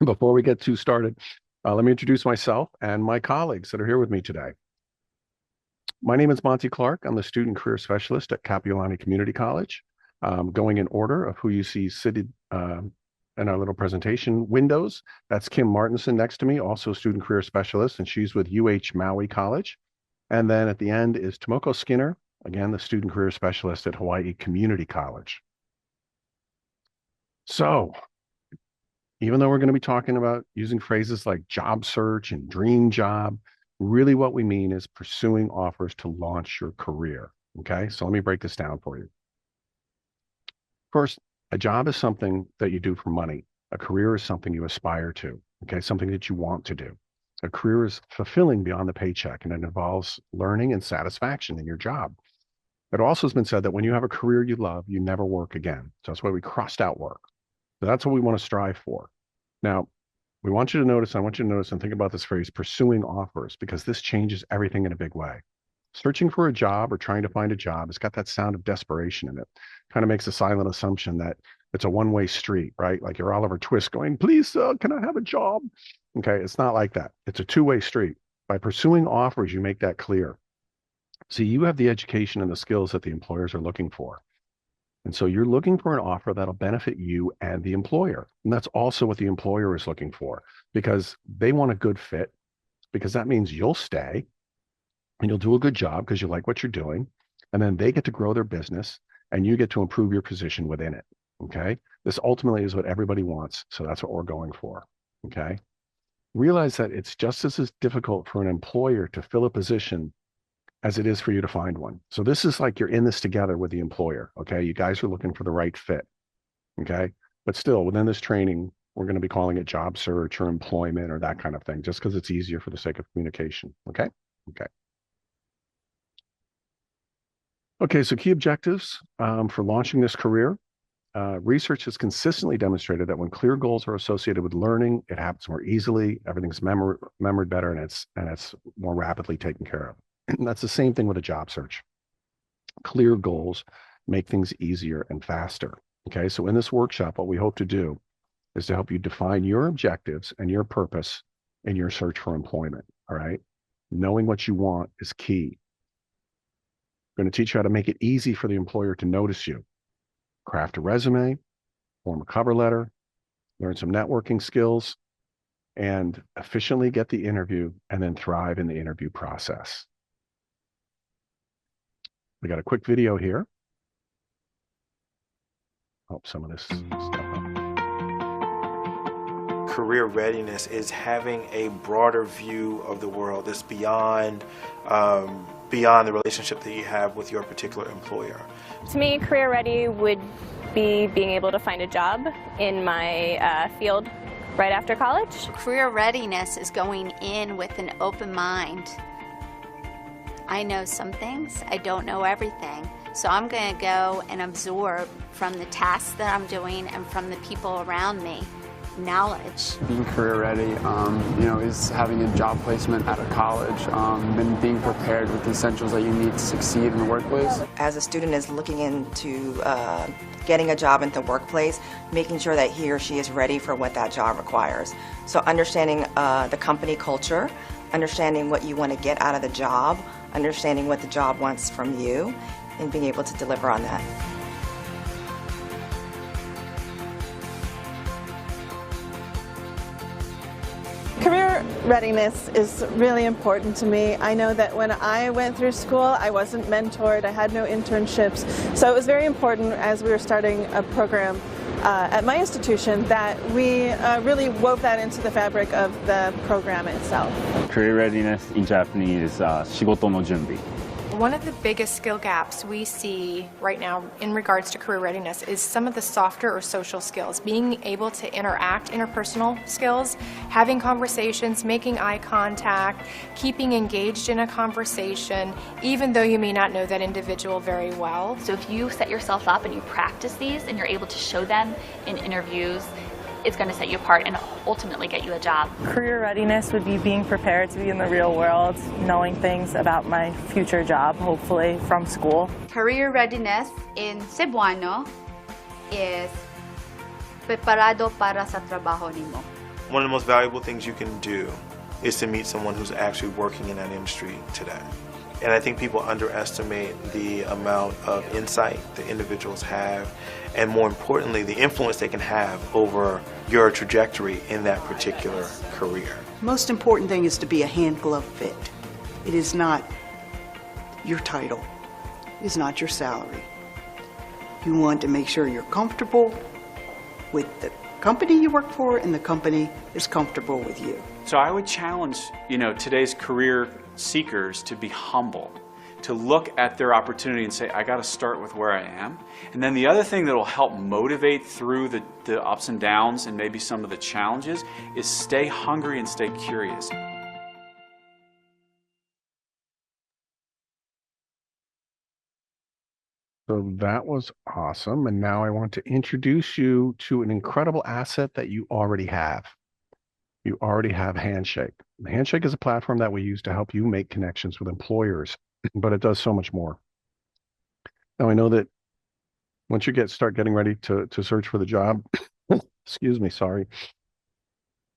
Before we get too started, let me introduce myself and my colleagues that are here with me today. My name is Monty Clark. I'm the Student Career Specialist at Kapiʻolani Community College. Going in order of who you see seated in our little presentation windows, that's Kim Martinson next to me, also a Student Career Specialist, and she's with Maui College. And then at the end is Tomoko Skinner, again, the Student Career Specialist at Hawai'i Community College. So, even though we're going to be talking about using phrases like job search and dream job, really what we mean is pursuing offers to launch your career. Okay, so let me break this down for you. First, a job is something that you do for money. A career is something you aspire to. Okay, something that you want to do. A career is fulfilling beyond the paycheck, and it involves learning and satisfaction in your job. It also has been said that when you have a career you love, you never work again. So that's why we crossed out work. So that's what we want to strive for. Now, I want you to notice and think about this phrase, pursuing offers, because this changes everything in a big way. Searching for a job or trying to find a job, it's got that sound of desperation in it. Kind of makes a silent assumption that it's a one-way street, right? Like you're Oliver Twist going, please, can I have a job? Okay, it's not like that. It's a two-way street. By pursuing offers, you make that clear. See, you have the education and the skills that the employers are looking for. And so you're looking for an offer that'll benefit you and the employer. And that's also what the employer is looking for, because they want a good fit, because that means you'll stay and you'll do a good job because you like what you're doing. And then they get to grow their business and you get to improve your position within it. Okay. This ultimately is what everybody wants. So that's what we're going for. Okay. Realize that it's just as difficult for an employer to fill a position as it is for you to find one. So this is like you're in this together with the employer. Okay. You guys are looking for the right fit. Okay. But still, within this training, we're going to be calling it job search or employment or that kind of thing, just because it's easier for the sake of communication. Okay. Okay. Okay. So key objectives for launching this career. Research has consistently demonstrated that when clear goals are associated with learning, it happens more easily, everything's remembered better, and it's more rapidly taken care of. And that's the same thing with a job search. Clear goals make things easier and faster. Okay, so in this workshop, what we hope to do is to help you define your objectives and your purpose in your search for employment. All right, knowing what you want is key. We're going to teach you how to make it easy for the employer to notice you. Craft a resume, form a cover letter, learn some networking skills, and efficiently get the interview and then thrive in the interview process. We got a quick video here. Help some of this stuff up. Career readiness is having a broader view of the world. It's beyond the relationship that you have with your particular employer. To me, career ready would be being able to find a job in my field right after college. Career readiness is going in with an open mind. I know some things, I don't know everything. So I'm going to go and absorb from the tasks that I'm doing and from the people around me knowledge. Being career ready, is having a job placement at a college, and being prepared with the essentials that you need to succeed in the workplace. As a student is looking into getting a job in the workplace, making sure that he or she is ready for what that job requires. So understanding the company culture, understanding what you want to get out of the job, understanding what the job wants from you, and being able to deliver on that. Career readiness is really important to me. I know that when I went through school, I wasn't mentored, I had no internships, so it was very important as we were starting a program at my institution that we really wove that into the fabric of the program itself. Career readiness in Japanese is 仕事の準備. One of the biggest skill gaps we see right now in regards to career readiness is some of the softer or social skills. Being able to interact, interpersonal skills, having conversations, making eye contact, keeping engaged in a conversation, even though you may not know that individual very well. So if you set yourself up and you practice these and you're able to show them in interviews, it's going to set you apart and ultimately get you a job. Career readiness would be being prepared to be in the real world, knowing things about my future job, hopefully from school. Career readiness in Cebuano is preparado para sa trabaho nimo. One of the most valuable things you can do is to meet someone who's actually working in that industry today. And I think people underestimate the amount of insight the individuals have, and more importantly, the influence they can have over your trajectory in that particular career. Most important thing is to be a hand-glove fit. It is not your title. It's not your salary. You want to make sure you're comfortable with the company you work for and the company is comfortable with you. So I would challenge, today's career seekers to be humble, to look at their opportunity and say, I got to start with where I am. And then the other thing that will help motivate through the ups and downs and maybe some of the challenges is stay hungry and stay curious. So that was awesome. And now I want to introduce you to an incredible asset that you already have. You already have Handshake. Handshake is a platform that we use to help you make connections with employers, but it does so much more. Now I know that once you start getting ready to search for the job, excuse me, sorry,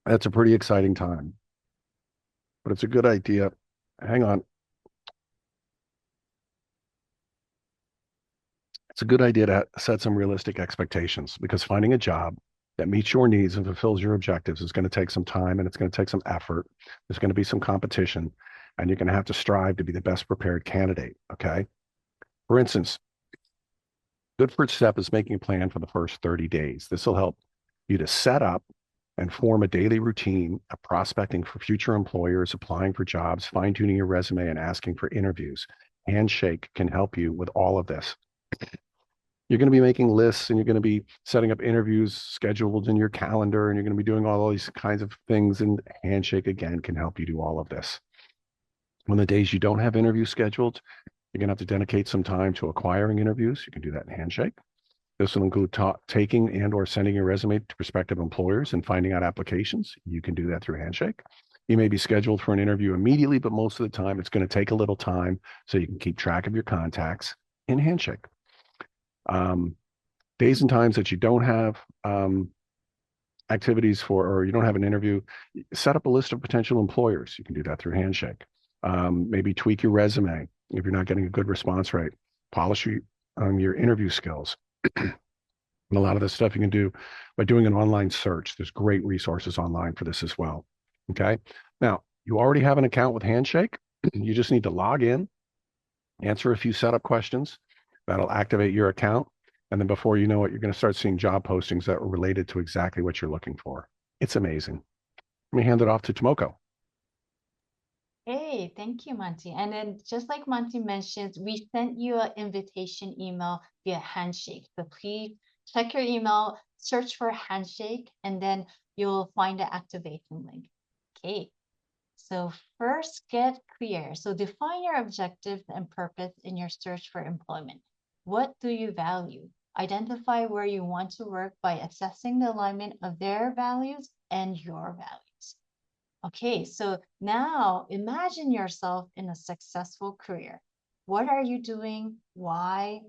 that's a pretty exciting time. But it's a good idea. Hang on. It's a good idea to set some realistic expectations, because finding a job that meets your needs and fulfills your objectives is going to take some time, and it's going to take some effort. There's going to be some competition, and you're going to have to strive to be the best prepared candidate, okay? For instance, good first step is making a plan for the first 30 days. This will help you to set up and form a daily routine of prospecting for future employers, applying for jobs, fine-tuning your resume, and asking for interviews. Handshake can help you with all of this. You're going to be making lists, and you're going to be setting up interviews scheduled in your calendar, and you're going to be doing all these kinds of things, and Handshake, again, can help you do all of this. On the days you don't have interviews scheduled, you're going to have to dedicate some time to acquiring interviews. You can do that in Handshake. This will include taking and or sending your resume to prospective employers and finding out applications. You can do that through Handshake. You may be scheduled for an interview immediately, but most of the time it's going to take a little time so you can keep track of your contacts in Handshake. Days and times that you don't have activities for, or you don't have an interview, set up a list of potential employers. You can do that through Handshake. Maybe tweak your resume if you're not getting a good response rate. Polish your interview skills. And a lot of this stuff you can do by doing an online search. There's great resources online for this as well. Okay. Now, you already have an account with Handshake. You just need to log in, answer a few setup questions. That'll activate your account. And then before you know it, you're going to start seeing job postings that are related to exactly what you're looking for. It's amazing. Let me hand it off to Tomoko. Hey, thank you, Monty. And then just like Monty mentioned, we sent you an invitation email via Handshake. So please check your email, search for Handshake, and then you'll find the activation link. Okay. So first, get clear. So define your objectives and purpose in your search for employment. What do you value? Identify where you want to work by assessing the alignment of their values and your values. Okay, so now imagine yourself in a successful career. What are you doing? Why?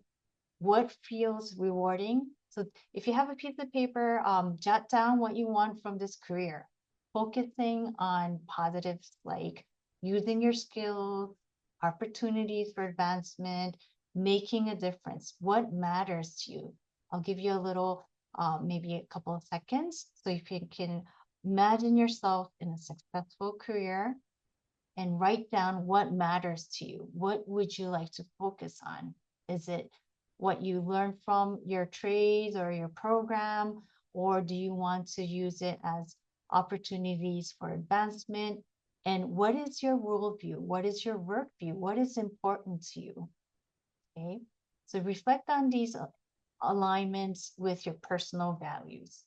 What feels rewarding? So if you have a piece of paper, jot down what you want from this career, focusing on positives like using your skills, opportunities for advancement, making a difference. What matters to you? I'll give you a little, maybe a couple of seconds. So if you can imagine yourself in a successful career and write down what matters to you. What would you like to focus on? Is it what you learned from your trades or your program, or do you want to use it as opportunities for advancement? And what is your worldview? What is your work view? What is important to you? Okay, so reflect on these alignments with your personal values.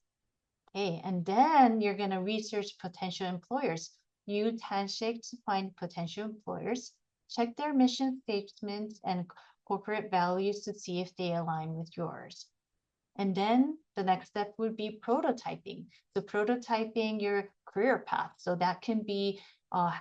Okay, and then you're going to research potential employers. Use Handshake to find potential employers. Check their mission statements and corporate values to see if they align with yours. And then the next step would be prototyping. So prototyping your career path. So that can be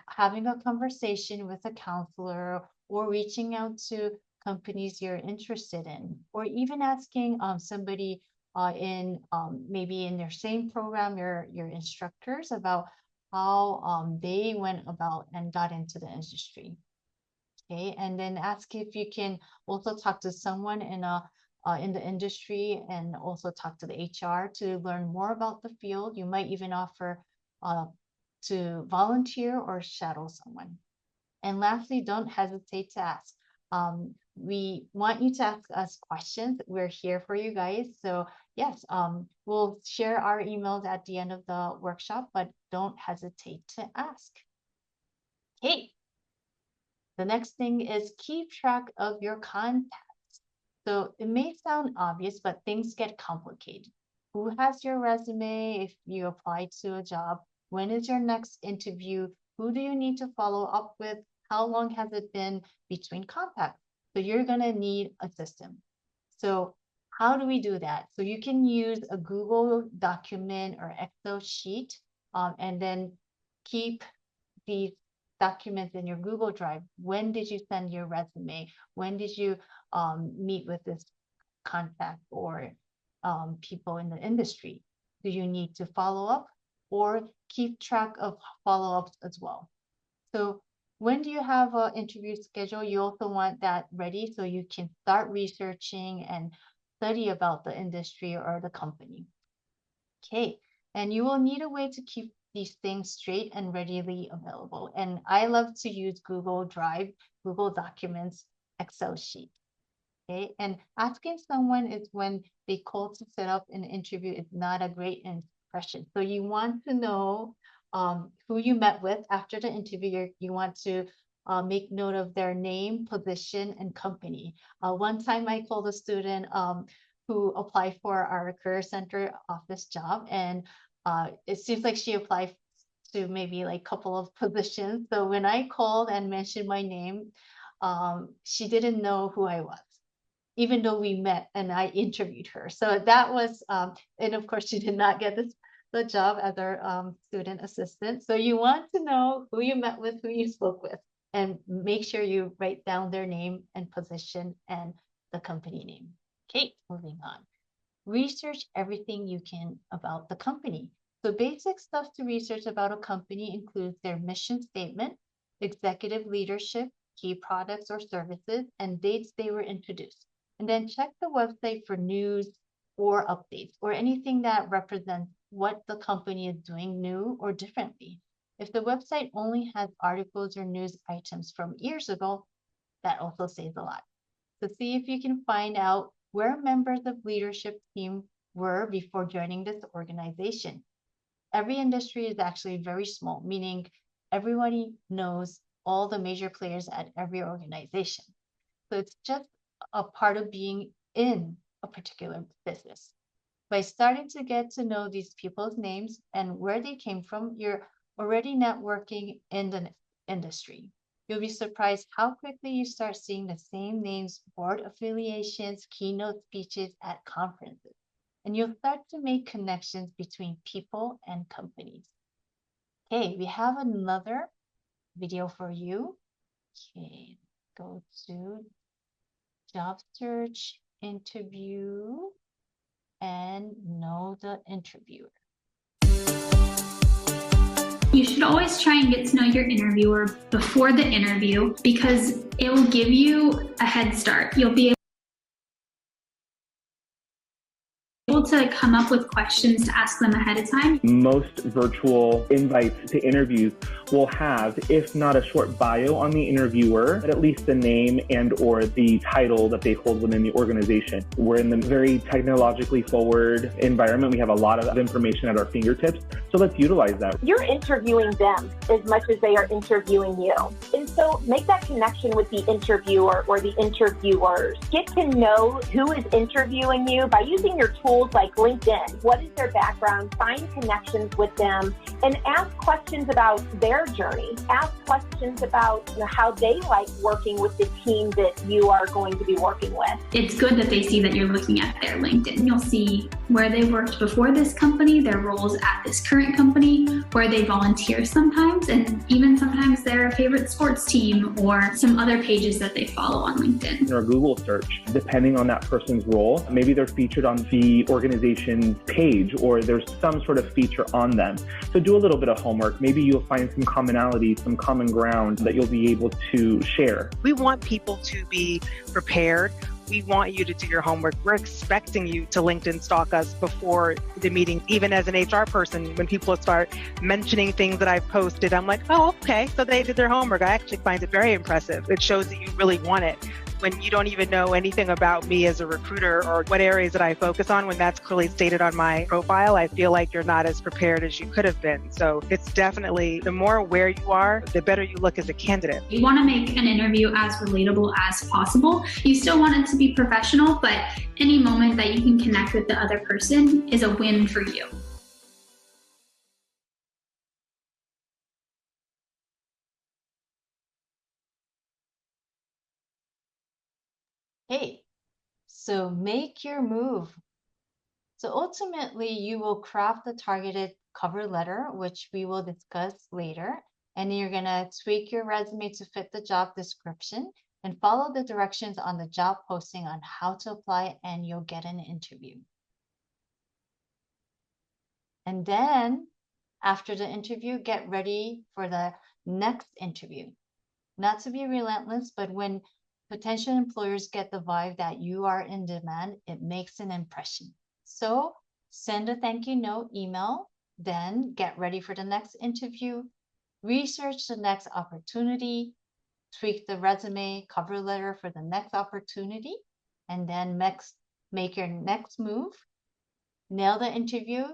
having a conversation with a counselor, or reaching out to companies you're interested in, or even asking somebody maybe in your same program, your instructors about how they went about and got into the industry. Okay, and then ask if you can also talk to someone in the industry, and also talk to the HR to learn more about the field. You might even offer to volunteer or shadow someone. And lastly, don't hesitate to ask. We want you to ask us questions. We're here for you guys. So yes, we'll share our emails at the end of the workshop, but don't hesitate to ask. Okay. The next thing is keep track of your contacts. So it may sound obvious, but things get complicated. Who has your resume if you apply to a job? When is your next interview? Who do you need to follow up with? How long has it been between contacts? So you're gonna need a system. So how do we do that? So you can use a Google document or Excel sheet, and then keep these documents in your Google Drive. When did you send your resume? When did you meet with this contact or people in the industry? Do you need to follow up, or keep track of follow-ups as well? So when do you have an interview schedule? You also want that ready so you can start researching and study about the industry or the company. Okay, and you will need a way to keep these things straight and readily available. And I love to use Google Drive, Google Documents, Excel sheet. Okay, and asking someone is when they call to set up an interview is not a great impression. So you want to know who you met with after the interview. You want to make note of their name, position, and company. One time I called a student who applied for our Career Center office job, and it seems like she applied to maybe like a couple of positions. So when I called and mentioned my name, she didn't know who I was, even though we met and I interviewed her. So that was, and of course she did not get the job as our student assistant. So you want to know who you met with, who you spoke with, and make sure you write down their name and position and the company name. Okay, moving on. Research everything you can about the company. So basic stuff to research about a company includes their mission statement, executive leadership, key products or services, and dates they were introduced. And then check the website for news or updates or anything that represents what the company is doing new or differently. If the website only has articles or news items from years ago, that also says a lot. So see if you can find out where members of leadership team were before joining this organization. Every industry is actually very small, meaning everybody knows all the major players at every organization. So it's just a part of being in a particular business. By starting to get to know these people's names and where they came from, you're already networking in the industry. You'll be surprised how quickly you start seeing the same names, board affiliations, keynote speeches at conferences. And you'll start to make connections between people and companies. Okay, we have another video for you. Okay, go to job search, interview, and know the interviewer. You should always try and get to know your interviewer before the interview because it will give you a head start. You'll be able to come up with questions to ask them ahead of time. Most virtual invites to interviews will have, if not a short bio on the interviewer, but at least the name and or the title that they hold within the organization. We're in the very technologically forward environment. We have a lot of information at our fingertips, so let's utilize that. You're interviewing them as much as they are interviewing you. And so make that connection with the interviewer or the interviewers. Get to know who is interviewing you by using your tools like LinkedIn. What is their background? Find connections with them and ask questions about their journey. Ask questions about how they like working with the team that you are going to be working with. It's good that they see that you're looking at their LinkedIn. You'll see where they worked before this company, their roles at this current company, where they volunteer sometimes, and even sometimes their favorite sport sports team or some other pages that they follow on LinkedIn. Or Google search, depending on that person's role. Maybe they're featured on the organization's page or there's some sort of feature on them. So do a little bit of homework. Maybe you'll find some commonality, some common ground that you'll be able to share. We want people to be prepared. We want you to do your homework. We're expecting you to LinkedIn stalk us before the meeting. Even as an HR person, when people start mentioning things that I've posted, I'm like, oh, okay, so they did their homework. I actually find it very impressive. It shows that you really want it. When you don't even know anything about me as a recruiter or what areas that I focus on, when that's clearly stated on my profile, I feel like you're not as prepared as you could have been. So it's definitely, the more aware you are, the better you look as a candidate. You want to make an interview as relatable as possible. You still want it to be professional, but any moment that you can connect with the other person is a win for you. Hey, so make your move. So ultimately, you will craft the targeted cover letter, which we will discuss later, and you're going to tweak your resume to fit the job description and follow the directions on the job posting on how to apply, and you'll get an interview. And then after the interview, get ready for the next interview. Not to be relentless, but when potential employers get the vibe that you are in demand, it makes an impression. So send a thank you note email, then get ready for the next interview, research the next opportunity, tweak the resume cover letter for the next opportunity, and then make your next move, nail the interview,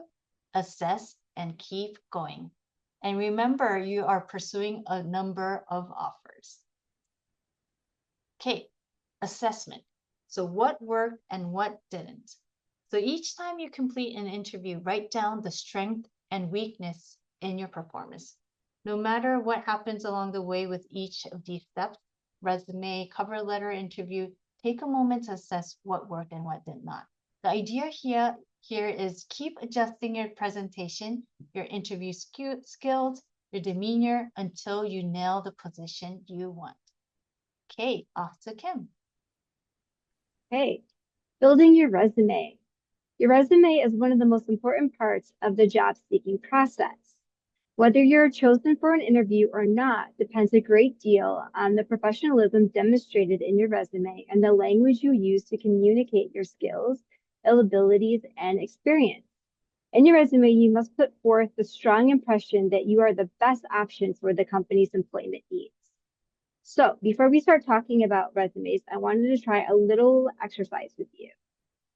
assess, and keep going. And remember, you are pursuing a number of offers. Okay, assessment. So what worked and what didn't? So each time you complete an interview, write down the strength and weakness in your performance. No matter what happens along the way with each of these steps, resume, cover letter, interview, take a moment to assess what worked and what did not. The idea here is keep adjusting your presentation, your interview skills, your demeanor until you nail the position you want. Okay, off to Kim. Hey, building your resume. Your resume is one of the most important parts of the job seeking process. Whether you're chosen for an interview or not depends a great deal on the professionalism demonstrated in your resume and the language you use to communicate your skills, abilities, and experience. In your resume, you must put forth the strong impression that you are the best option for the company's employment needs. So before we start talking about resumes, I wanted to try a little exercise with you.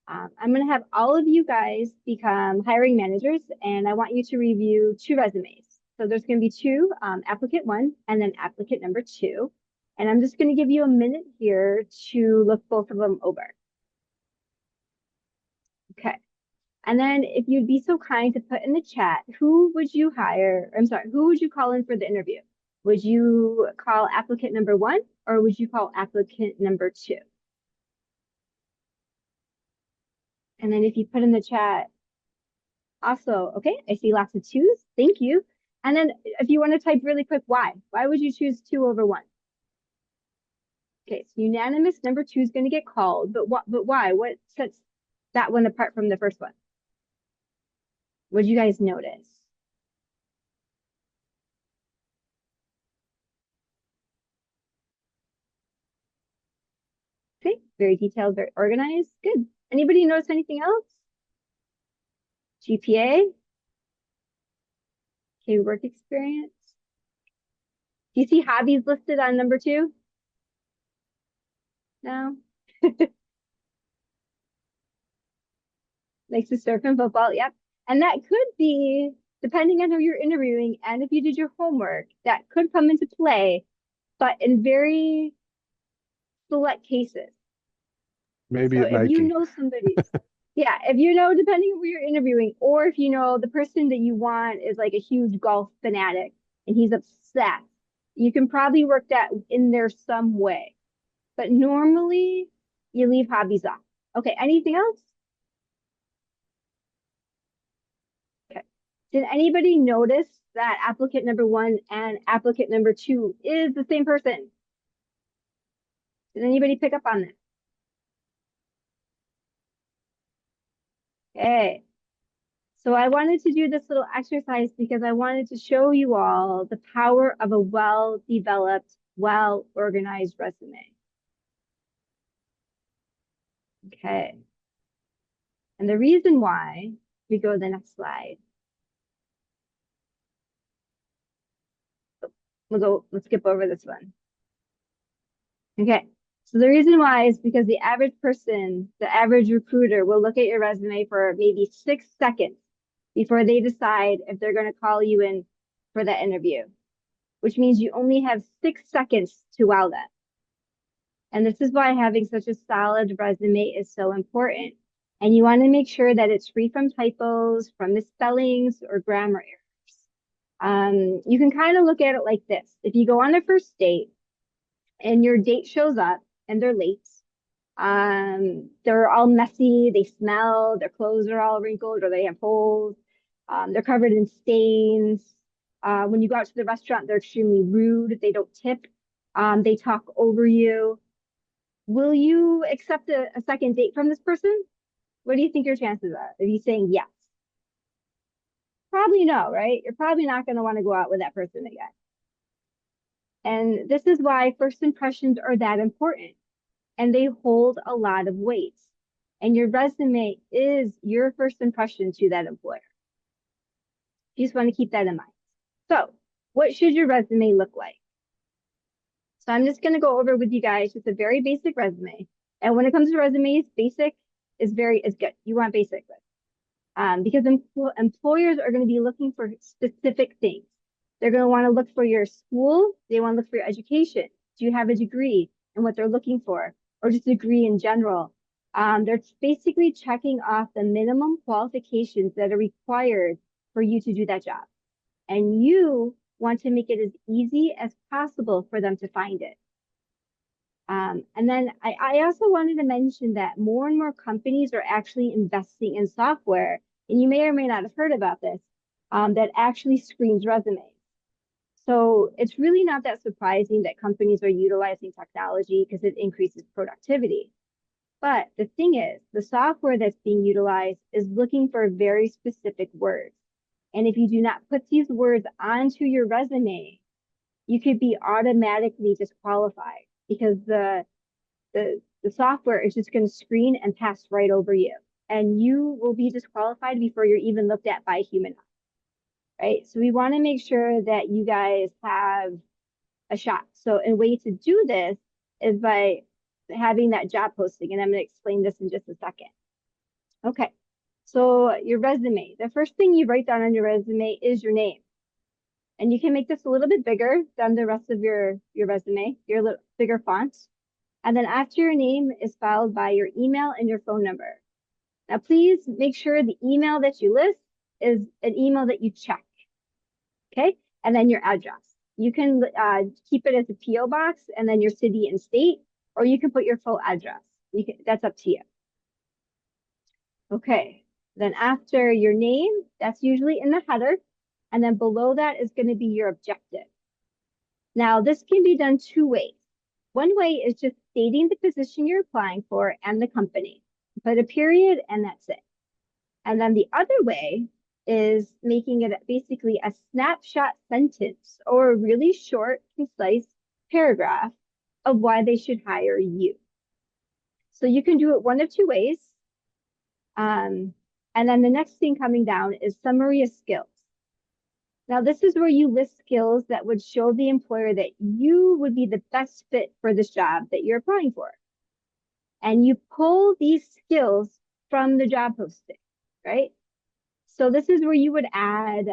I'm going to have all of you guys become hiring managers, and I want you to review 2 resumes. So there's going to be 2, applicant 1 and then applicant number 2. And I'm just going to give you a minute here to look both of them over. Okay. And then if you'd be so kind to put in the chat, who would you call in for the interview? Would you call applicant number 1 or would you call applicant number 2? And then if you put in the chat, also, okay, I see lots of 2s. Thank you. And then if you want to type really quick, why? Why would you choose 2 over 1? Okay, so unanimous number 2 is going to get called, but why? What sets that one apart from the first one? What did you guys notice? Okay, very detailed, very organized. Good. Anybody notice anything else? GPA? Okay, work experience. Do you see hobbies listed on number 2? No? Likes to surf and football, yep. And that could be, depending on who you're interviewing and if you did your homework, that could come into play, but in very select cases. Maybe So at if Nike. you know somebody, yeah, if you know, depending on who you're interviewing, or if you know the person that you want is like a huge golf fanatic and he's obsessed, you can probably work that in there some way. But normally you leave hobbies off. Okay, anything else? Okay, Did anybody notice that applicant number 1 and applicant number 2 is the same person? Did anybody pick up on that? Okay. So I wanted to do this little exercise because I wanted to show you all the power of a well-developed, well-organized resume. Okay. And the reason why, if we go to the next slide. Let's skip over this one. Okay. So the reason why is because the average person, the average recruiter will look at your resume for maybe 6 seconds before they decide if they're going to call you in for that interview, which means you only have 6 seconds to wow them. And this is why having such a solid resume is so important. And you want to make sure that it's free from typos, from misspellings, or grammar errors. You can kind of look at it like this. If you go on a first date and your date shows up and they're late, they're all messy, they smell, their clothes are all wrinkled or they have holes, they're covered in stains. When you go out to the restaurant, they're extremely rude, they don't tip, they talk over you. Will you accept a second date from this person? What do you think your chances are of you saying yes? Probably no, right? You're probably not going to want to go out with that person again. And this is why first impressions are that important, and they hold a lot of weight. And your resume is your first impression to that employer. You just want to keep that in mind. So what should your resume look like? So I'm just going to go over with you guys just a very basic resume. And when it comes to resumes, basic is good. You want basic with. Because employers are going to be looking for specific things. They're going to want to look for your school. They want to look for your education. Do you have a degree and what they're looking for, or just a degree in general? They're basically checking off the minimum qualifications that are required for you to do that job. And you want to make it as easy as possible for them to find it. And then I also wanted to mention that more and more companies are actually investing in software, and you may or may not have heard about this, that actually screens resumes. So it's really not that surprising that companies are utilizing technology because it increases productivity. But the thing is, the software that's being utilized is looking for very specific words. And if you do not put these words onto your resume, you could be automatically disqualified because the software is just going to screen and pass right over you. And you will be disqualified before you're even looked at by a human eye, right? So we want to make sure that you guys have a shot. So a way to do this is by having that job posting. And I'm going to explain this in just a second. Okay. So your resume, the first thing you write down on your resume is your name. And you can make this a little bit bigger than the rest of your resume, your little bigger font. And then after your name is followed by your email and your phone number. Now, please make sure the email that you list is an email that you check. Okay. And then your address. You can keep it as a PO box and then your city and state, or you can put your full address. That's up to you. Okay. Then after your name, that's usually in the header. And then below that is going to be your objective. Now, this can be done 2 ways. One way is just stating the position you're applying for and the company. Put a period and that's it. And then the other way is making it basically a snapshot sentence or a really short, concise paragraph of why they should hire you. So you can do it one of 2 ways. And then the next thing coming down is summary of skills. Now, this is where you list skills that would show the employer that you would be the best fit for this job that you're applying for. And you pull these skills from the job posting, right? So this is where you would add,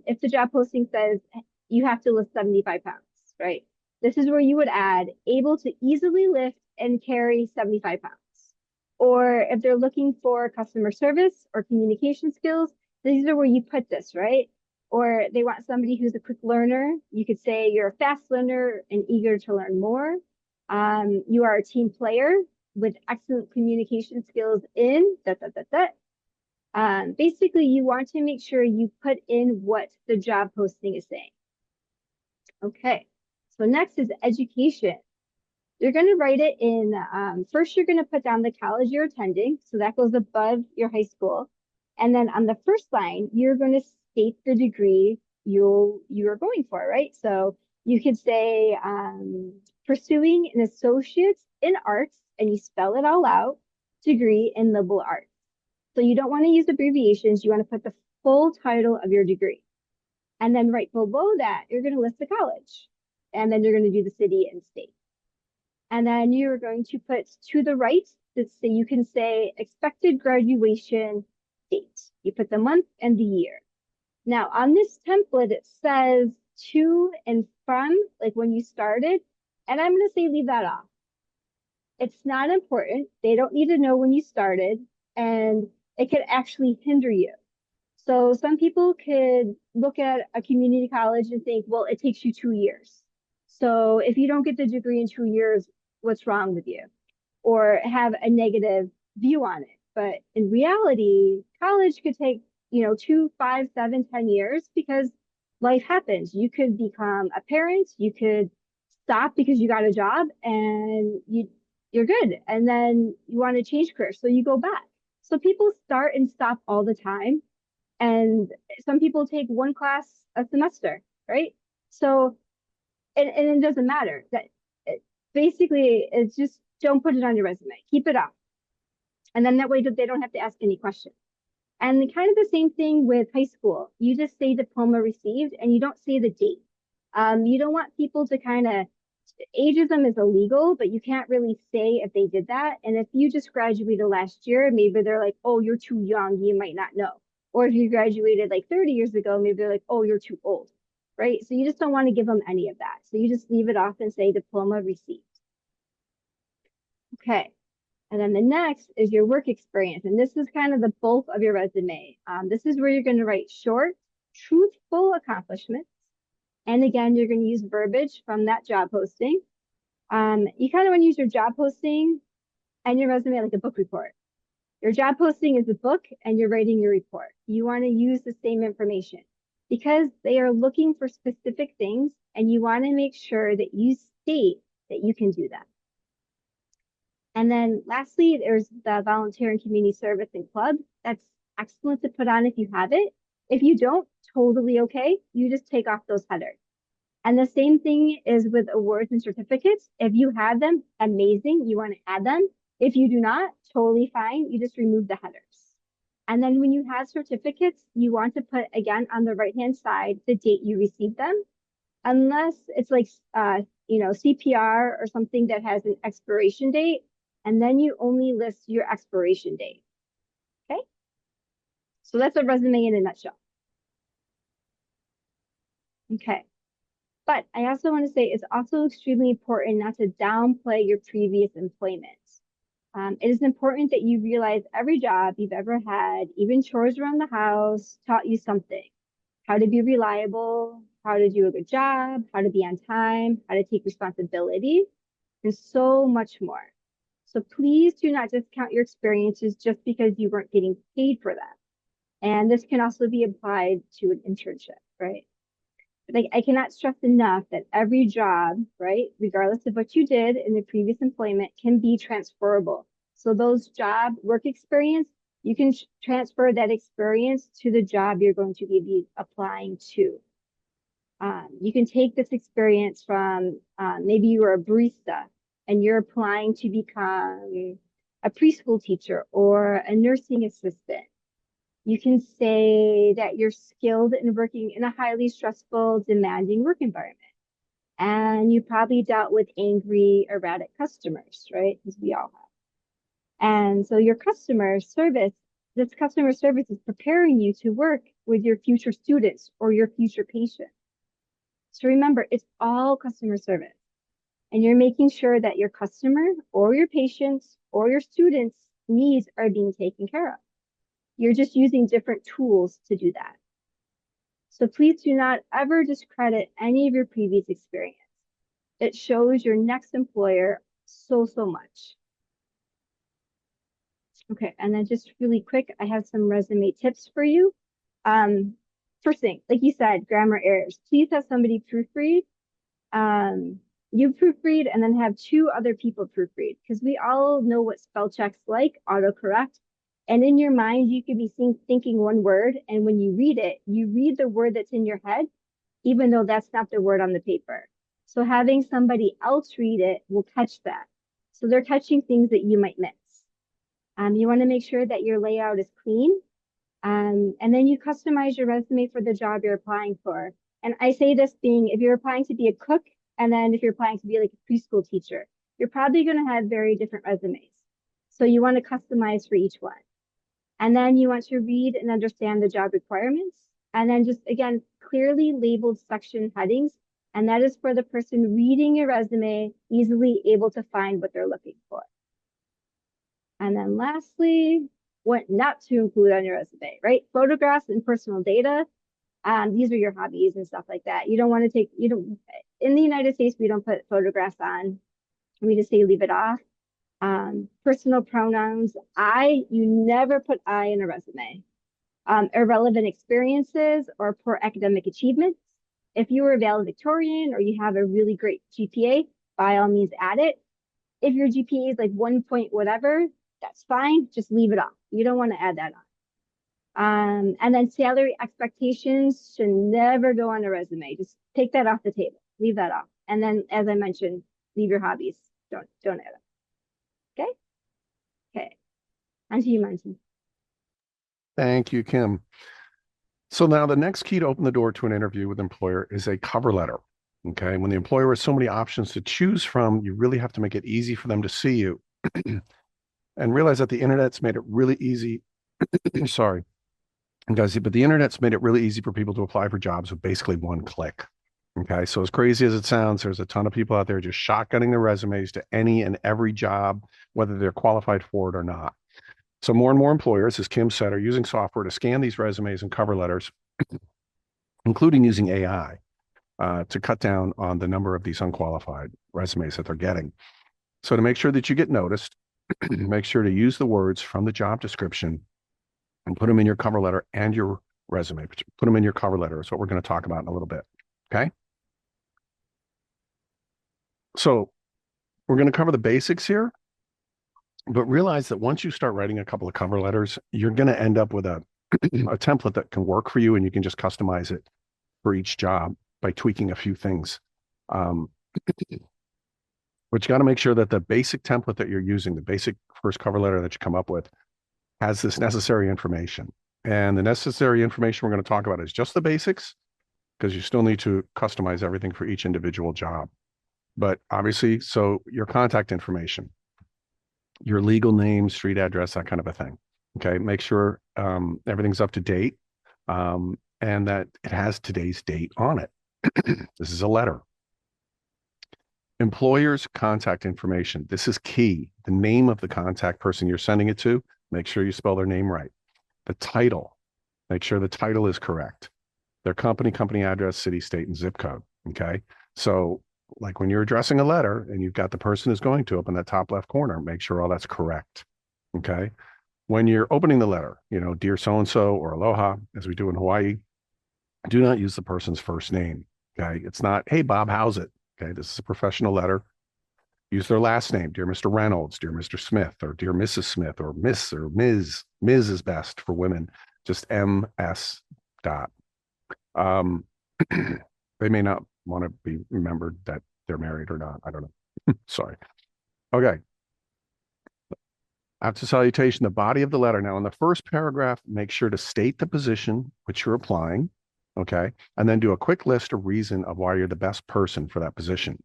if the job posting says you have to lift 75 pounds, right? This is where you would add able to easily lift and carry 75 pounds. Or if they're looking for customer service or communication skills, these are where you put this, right? Or they want somebody who's a quick learner. You could say you're a fast learner and eager to learn more. You are a team player with excellent communication skills in . Basically, you want to make sure you put in what the job posting is saying. Okay, so next is education. You're going to write it in, first you're going to put down the college you're attending, so that goes above your high school. And then on the first line, you're going to state the degree you're going for, right? So you could say pursuing an associate's in arts, and you spell it all out, degree in liberal arts. So you don't want to use abbreviations, you want to put the full title of your degree. And then right below that, you're going to list the college. And then you're going to do the city and state. And then you're going to put to the right, so you can say expected graduation date. You put the month and the year. Now on this template, it says to and from, like when you started, and I'm going to say leave that off. It's not important. They don't need to know when you started, and it could actually hinder you. So some people could look at a community college and think, well, it takes you 2 years. So if you don't get the degree in 2 years, what's wrong with you? Or have a negative view on it. But in reality, college could take, 2, 5, 7, 10 years because life happens. You could become a parent, you could stop because you got a job and you're good. And then you want to change career, so you go back. So people start and stop all the time. And some people take one class a semester, right? So, and it doesn't matter. Basically, it's just don't put it on your resume. Keep it off. And then that way they don't have to ask any questions. And kind of the same thing with high school. You just say diploma received and you don't say the date. You don't want people to ageism is illegal, but you can't really say if they did that. And if you just graduated last year, maybe they're like, oh, you're too young, you might not know. Or if you graduated like 30 years ago, maybe they're like, oh, you're too old, right? So you just don't want to give them any of that. So you just leave it off and say diploma received. Okay. And then the next is your work experience. And this is kind of the bulk of your resume. This is where you're going to write short, truthful accomplishments. And again, you're going to use verbiage from that job posting. You kind of want to use your job posting and your resume like a book report. Your job posting is a book and you're writing your report. You want to use the same information because they are looking for specific things and you want to make sure that you state that you can do that. And then lastly, there's the volunteer and community service and club. That's excellent to put on if you have it. If you don't, totally okay. You just take off those headers. And the same thing is with awards and certificates. If you have them, amazing. You want to add them. If you do not, totally fine. You just remove the headers. And then when you have certificates, you want to put, again, on the right-hand side, the date you received them. Unless it's like, CPR or something that has an expiration date, and then you only list your expiration date. Okay? So that's a resume in a nutshell. Okay. But I also want to say it's also extremely important not to downplay your previous employment. It is important that you realize every job you've ever had, even chores around the house, taught you something. How to be reliable, how to do a good job, how to be on time, how to take responsibility, and so much more. So please do not discount your experiences just because you weren't getting paid for them. And this can also be applied to an internship, right? Like, I cannot stress enough that every job, right, regardless of what you did in the previous employment, can be transferable. So those job work experience, you can transfer that experience to the job you're going to be applying to. You can take this experience from maybe you were a barista and you're applying to become a preschool teacher or a nursing assistant. You can say that you're skilled in working in a highly stressful, demanding work environment. And you probably dealt with angry, erratic customers, right? Because we all have. And so your customer service, this customer service is preparing you to work with your future students or your future patients. So remember, it's all customer service. And you're making sure that your customer or your patients or your students' needs are being taken care of. You're just using different tools to do that. So please do not ever discredit any of your previous experience. It shows your next employer so much. Okay, and then just really quick, I have some resume tips for you. First thing, like you said, grammar errors. Please have somebody proofread. You proofread and then have two other people proofread, because we all know what spell check's like, autocorrect. And in your mind, you could be thinking one word, and when you read the word that's in your head, even though that's not the word on the paper. So having somebody else read it will catch that. So they're catching things that you might miss. You want to make sure that your layout is clean. And then you customize your resume for the job you're applying for. And I say this being, if you're applying to be a cook, and then if you're applying to be like a preschool teacher, you're probably going to have very different resumes. So you want to customize for each one. And then you want to read and understand the job requirements. And then just, again, clearly labeled section headings. And that is for the person reading your resume, easily able to find what they're looking for. And then lastly, what not to include on your resume, right? Photographs and personal data. These are your hobbies and stuff like that. You don't want to take, in the United States, we don't put photographs on. We just say leave it off. Personal pronouns, you never put I in a resume. Irrelevant experiences or poor academic achievements. If you were a valedictorian or you have a really great GPA, by all means add it. If your GPA is like 1 point whatever, that's fine. Just leave it off. You don't want to add that on. And then salary expectations should never go on a resume. Just take that off the table. Leave that off. And then, as I mentioned, leave your hobbies. Don't add them. Okay? Okay. On to you, Monty. Thank you, Kim. So now the next key to open the door to an interview with an employer is a cover letter. Okay. When the employer has so many options to choose from, you really have to make it easy for them to see you. And realize that the internet's made it really easy. Sorry, guys, but the internet's made it really easy for people to apply for jobs with basically one click. Okay. So as crazy as it sounds, there's a ton of people out there just shotgunning their resumes to any and every job, whether they're qualified for it or not. So more and more employers, as Kim said, are using software to scan these resumes and cover letters, including using AI, to cut down on the number of these unqualified resumes that they're getting. So to make sure that you get noticed, make sure to use the words from the job description and put them in your cover letter and your resume. Put them in your cover letter is what we're going to talk about in a little bit. Okay. So we're going to cover the basics here, but realize that once you start writing a couple of cover letters, you're going to end up with a template that can work for you, and you can just customize it for each job by tweaking a few things. But you got to make sure that the basic template that you're using, the basic first cover letter that you come up with, has this necessary information. And the necessary information we're going to talk about is just the basics, because you still need to customize everything for each individual job. But obviously, so your contact information, your legal name, street address, that kind of a thing. Okay, make sure everything's up to date, and that it has today's date on it. This is a letter. Employer's contact information. This is key. The name of the contact person you're sending it to, make sure you spell their name right. The title, make sure the title is correct. Their company address, city, state, and zip code. Okay. So like when you're addressing a letter and you've got the person who's going to up in that top left corner, make sure all that's correct. Okay. When you're opening the letter, dear so-and-so or aloha, as we do in Hawaii, do not use the person's first name. Okay. It's not, hey, Bob, how's it? Okay, this is a professional letter. Use their last name, dear Mr. Reynolds, dear Mr. Smith, or dear Mrs. Smith, or Miss or Ms. Ms is best for women. Just MS. Dot. They may not want to be remembered that they're married or not. I don't know. Sorry. Okay. After salutation, the body of the letter. Now, in the first paragraph, make sure to state the position which you're applying. Okay. And then do a quick list or reason of why you're the best person for that position.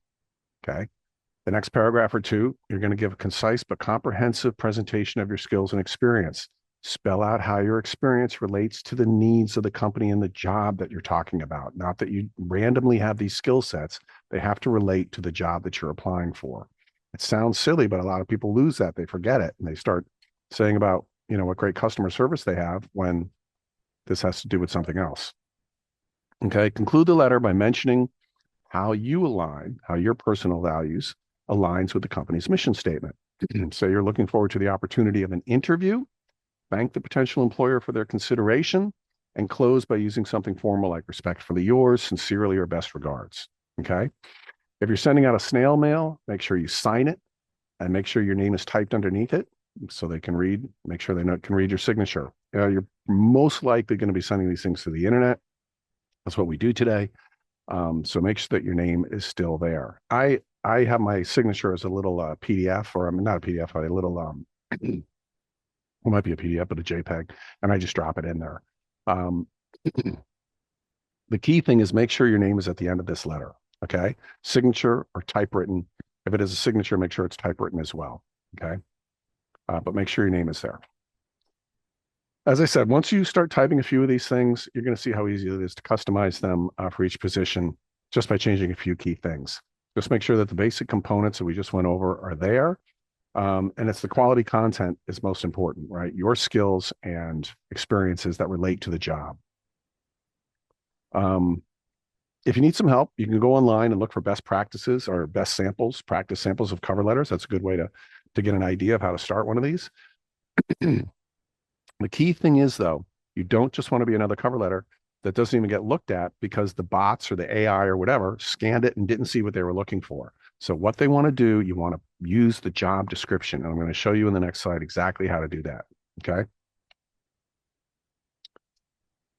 Okay. The next paragraph or two, you're going to give a concise but comprehensive presentation of your skills and experience. Spell out how your experience relates to the needs of the company and the job that you're talking about. Not that you randomly have these skill sets. They have to relate to the job that you're applying for. It sounds silly, but a lot of people lose that. They forget it. And they start saying about, what great customer service they have when this has to do with something else. Okay. Conclude the letter by mentioning how your personal values aligns with the company's mission statement. Say you're looking forward to the opportunity of an interview, thank the potential employer for their consideration, and close by using something formal like respectfully yours, sincerely, or best regards. Okay. If you're sending out a snail mail, make sure you sign it and make sure your name is typed underneath it so they can read, make sure they can read your signature. You're most likely going to be sending these things to the internet. That's what we do today. So make sure that your name is still there. I have my signature as a little PDF, or I'm not a PDF, a little it might be a PDF, but a JPEG, and I just drop it in there. The key thing is make sure your name is at the end of this letter. Okay, signature or typewritten. If it is a signature, make sure it's typewritten as well. Okay, but make sure your name is there. As I said, once you start typing a few of these things, you're going to see how easy it is to customize them for each position just by changing a few key things. Just make sure that the basic components that we just went over are there. And it's the quality content is most important, right? Your skills and experiences that relate to the job. If you need some help, you can go online and look for best practices or best samples, practice samples of cover letters. That's a good way to get an idea of how to start one of these. The key thing is, though, you don't just want to be another cover letter that doesn't even get looked at because the bots or the AI or whatever scanned it and didn't see what they were looking for. So what they want to do, you want to use the job description. And I'm going to show you in the next slide exactly how to do that. Okay.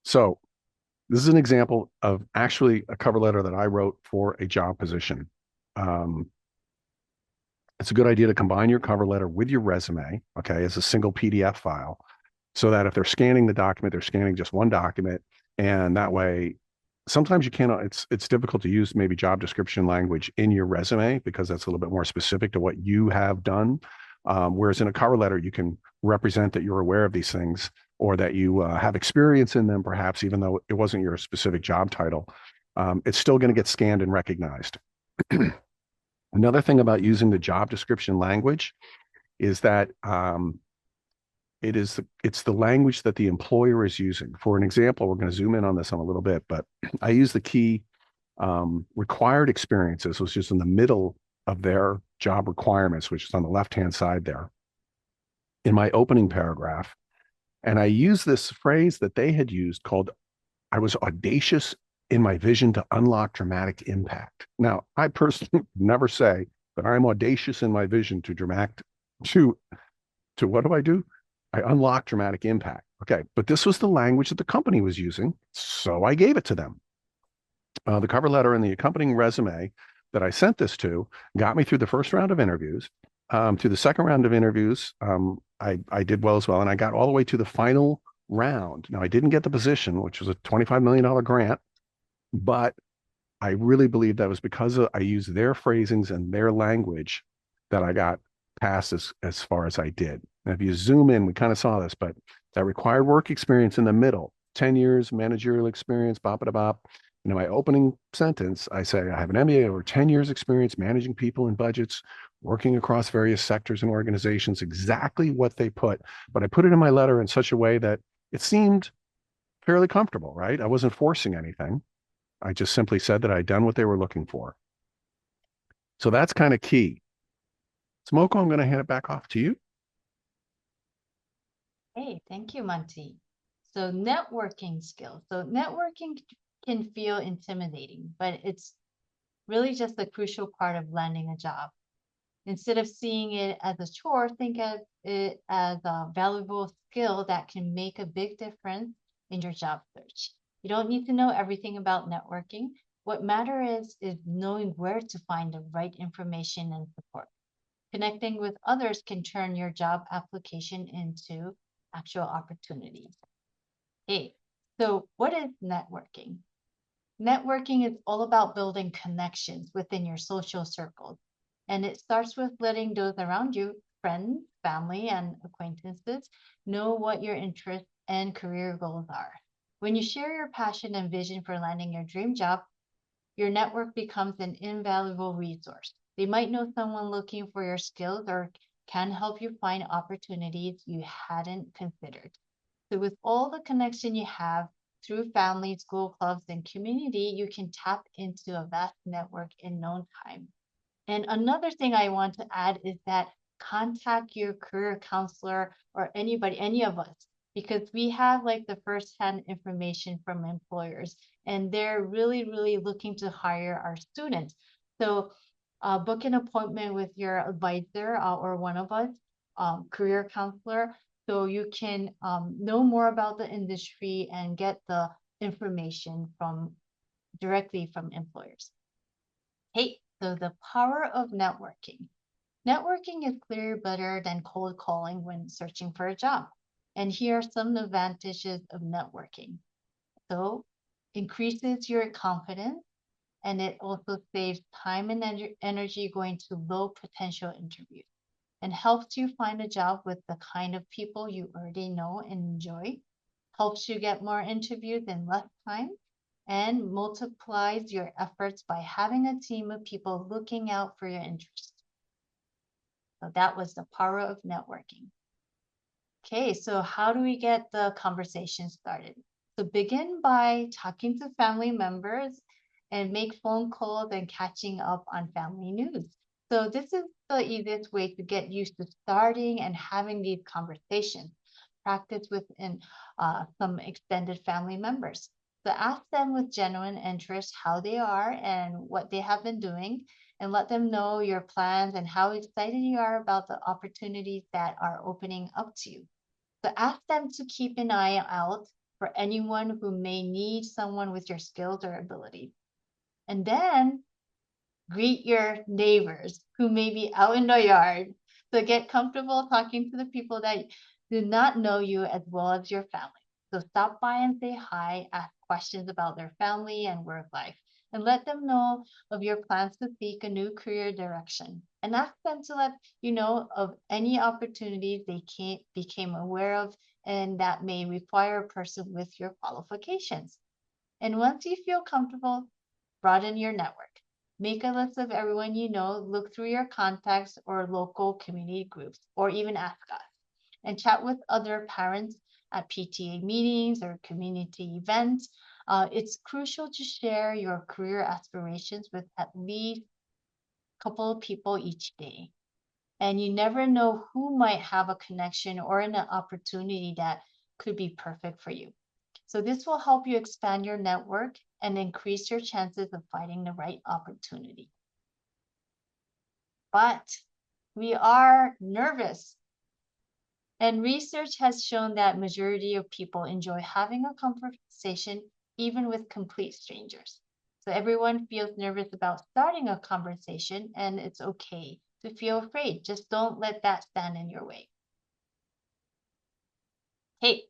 So this is an example of actually a cover letter that I wrote for a job position. It's a good idea to combine your cover letter with your resume, okay, as a single PDF file, so that if they're scanning the document, they're scanning just one document. And that way, sometimes you cannot, it's difficult to use maybe job description language in your resume because that's a little bit more specific to what you have done. Whereas in a cover letter, you can represent that you're aware of these things or that you have experience in them, perhaps, even though it wasn't your specific job title. It's still going to get scanned and recognized. Another thing about using the job description language is that it's the language that the employer is using. For an example, we're going to zoom in on this on a little bit, but I use the key required experiences, which is in the middle of their job requirements, which is on the left-hand side there, in my opening paragraph. And I use this phrase that they had used called, I was audacious in my vision to unlock dramatic impact. Now, I personally never say that I'm audacious in my vision to what do I do? I unlock dramatic impact. Okay, but this was the language that the company was using, so I gave it to them. The cover letter and the accompanying resume that I sent this to got me through the first round of interviews. To the second round of interviews, I did well as well, and I got all the way to the final round. Now, I didn't get the position, which was a $25 million grant, but I really believe that was because I used their phrasings and their language that I got past as far as I did. Now, if you zoom in, we kind of saw this, but that required work experience in the middle, 10 years managerial experience, bop-a-da-bop. And in my opening sentence, I say, I have an MBA over 10 years experience managing people and budgets, working across various sectors and organizations, exactly what they put. But I put it in my letter in such a way that it seemed fairly comfortable, right? I wasn't forcing anything. I just simply said that I'd done what they were looking for. So that's kind of key. Smoko, I'm going to hand it back off to you. Hey, thank you, Monty. So networking skills. So networking can feel intimidating, but it's really just a crucial part of landing a job. Instead of seeing it as a chore, think of it as a valuable skill that can make a big difference in your job search. You don't need to know everything about networking. What matters is knowing where to find the right information and support. Connecting with others can turn your job application into actual opportunities. Hey, so what is networking? Networking is all about building connections within your social circles. And it starts with letting those around you, friends, family, and acquaintances, know what your interests and career goals are. When you share your passion and vision for landing your dream job, your network becomes an invaluable resource. They might know someone looking for your skills or can help you find opportunities you hadn't considered. So with all the connection you have through family, school clubs, and community, you can tap into a vast network in no time. And another thing I want to add is that contact your career counselor or anybody, any of us, because we have like the firsthand information from employers, and they're really, really looking to hire our students. So book an appointment with your advisor or one of us, career counselor, so you can know more about the industry and get the information directly from employers. Hey, so the power of networking. Networking is clearly better than cold calling when searching for a job. And here are some advantages of networking. So, increases your confidence, and it also saves time and energy going to low potential interviews, and helps you find a job with the kind of people you already know and enjoy, helps you get more interviews in less time, and multiplies your efforts by having a team of people looking out for your interests. So that was the power of networking. Okay, so how do we get the conversation started? So begin by talking to family members and make phone calls and catching up on family news. So this is the easiest way to get used to starting and having these conversations. Practice within some extended family members. So ask them with genuine interest how they are and what they have been doing, and let them know your plans and how excited you are about the opportunities that are opening up to you. So ask them to keep an eye out for anyone who may need someone with your skills or abilities. And then greet your neighbors who may be out in the yard. So get comfortable talking to the people that do not know you as well as your family. So stop by and say hi, ask questions about their family and work life, and let them know of your plans to seek a new career direction. And ask them to let you know of any opportunities they became aware of and that may require a person with your qualifications. And once you feel comfortable, broaden your network. Make a list of everyone you know, look through your contacts or local community groups, or even ask us, and chat with other parents at PTA meetings or community events. It's crucial to share your career aspirations with at least a couple of people each day. And you never know who might have a connection or an opportunity that could be perfect for you. So this will help you expand your network and increase your chances of finding the right opportunity. But we are nervous. And research has shown that majority of people enjoy having a conversation even with complete strangers. So everyone feels nervous about starting a conversation, and it's okay to feel afraid. Just don't let that stand in your way. Hey,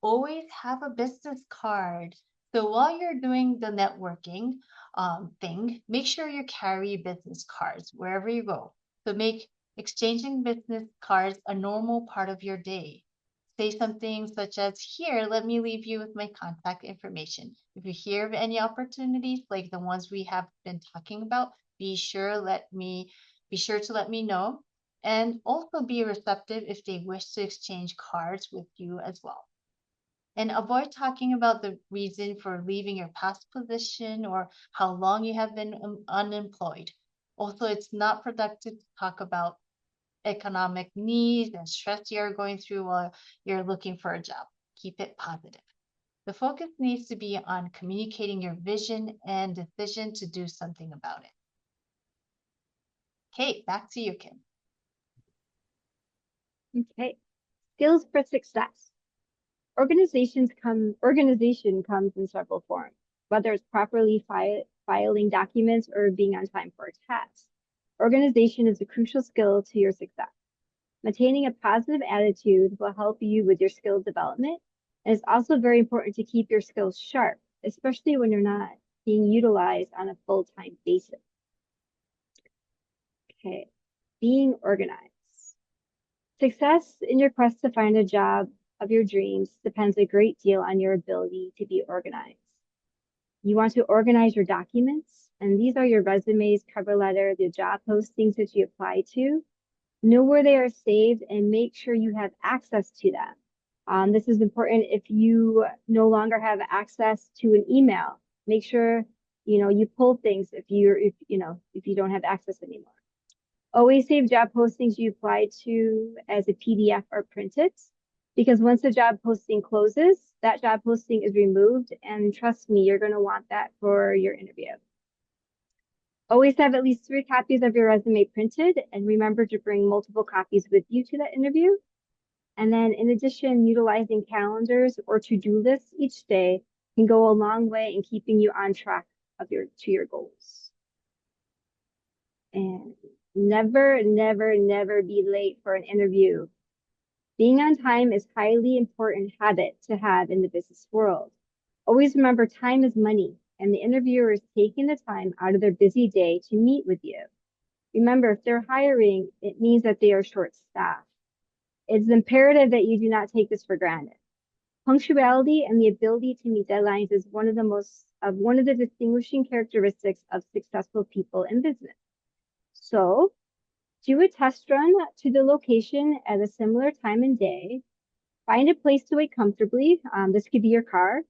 always have a business card. So while you're doing the networking thing, make sure you carry business cards wherever you go. So make exchanging business cards a normal part of your day. Say something such as, here, let me leave you with my contact information. If you hear of any opportunities like the ones we have been talking about, be sure to let me know. And also be receptive if they wish to exchange cards with you as well. And avoid talking about the reason for leaving your past position or how long you have been unemployed. Also, it's not productive to talk about economic needs and stress you're going through while you're looking for a job. Keep it positive. The focus needs to be on communicating your vision and decision to do something about it. Okay, back to you, Kim. Okay, skills for success. Organization comes in several forms, whether it's properly filing documents or being on time for a task. Organization is a crucial skill to your success. Maintaining a positive attitude will help you with your skill development, and it's also very important to keep your skills sharp, especially when you're not being utilized on a full-time basis. Okay, being organized. Success in your quest to find a job of your dreams depends a great deal on your ability to be organized. You want to organize your documents, and these are your resumes, cover letter, the job postings that you apply to. Know where they are saved and make sure you have access to them. This is important if you no longer have access to an email. Make sure you pull things if you don't have access anymore. Always save job postings you apply to as a PDF or print it, because once the job posting closes, that job posting is removed, and trust me, you're going to want that for your interview. Always have at least 3 copies of your resume printed, and remember to bring multiple copies with you to that interview. And then in addition, utilizing calendars or to-do lists each day can go a long way in keeping you on track of your goals. And never, never, never be late for an interview. Being on time is a highly important habit to have in the business world. Always remember time is money, and the interviewer is taking the time out of their busy day to meet with you. Remember, if they're hiring, it means that they are short-staffed. It's imperative that you do not take this for granted. Punctuality and the ability to meet deadlines is one of the distinguishing characteristics of successful people in business. So, do a test run to the location at a similar time and day. Find a place to wait comfortably. This could be your car.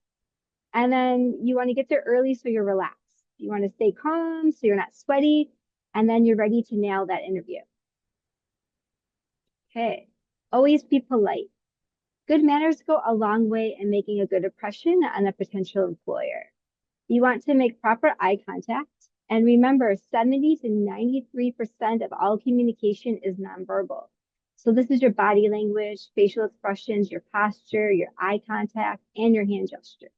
And then you want to get there early so you're relaxed. You want to stay calm so you're not sweaty. And then you're ready to nail that interview. Okay. Always be polite. Good manners go a long way in making a good impression on a potential employer. You want to make proper eye contact. And remember, 70 to 93% of all communication is nonverbal. So this is your body language, facial expressions, your posture, your eye contact, and your hand gestures.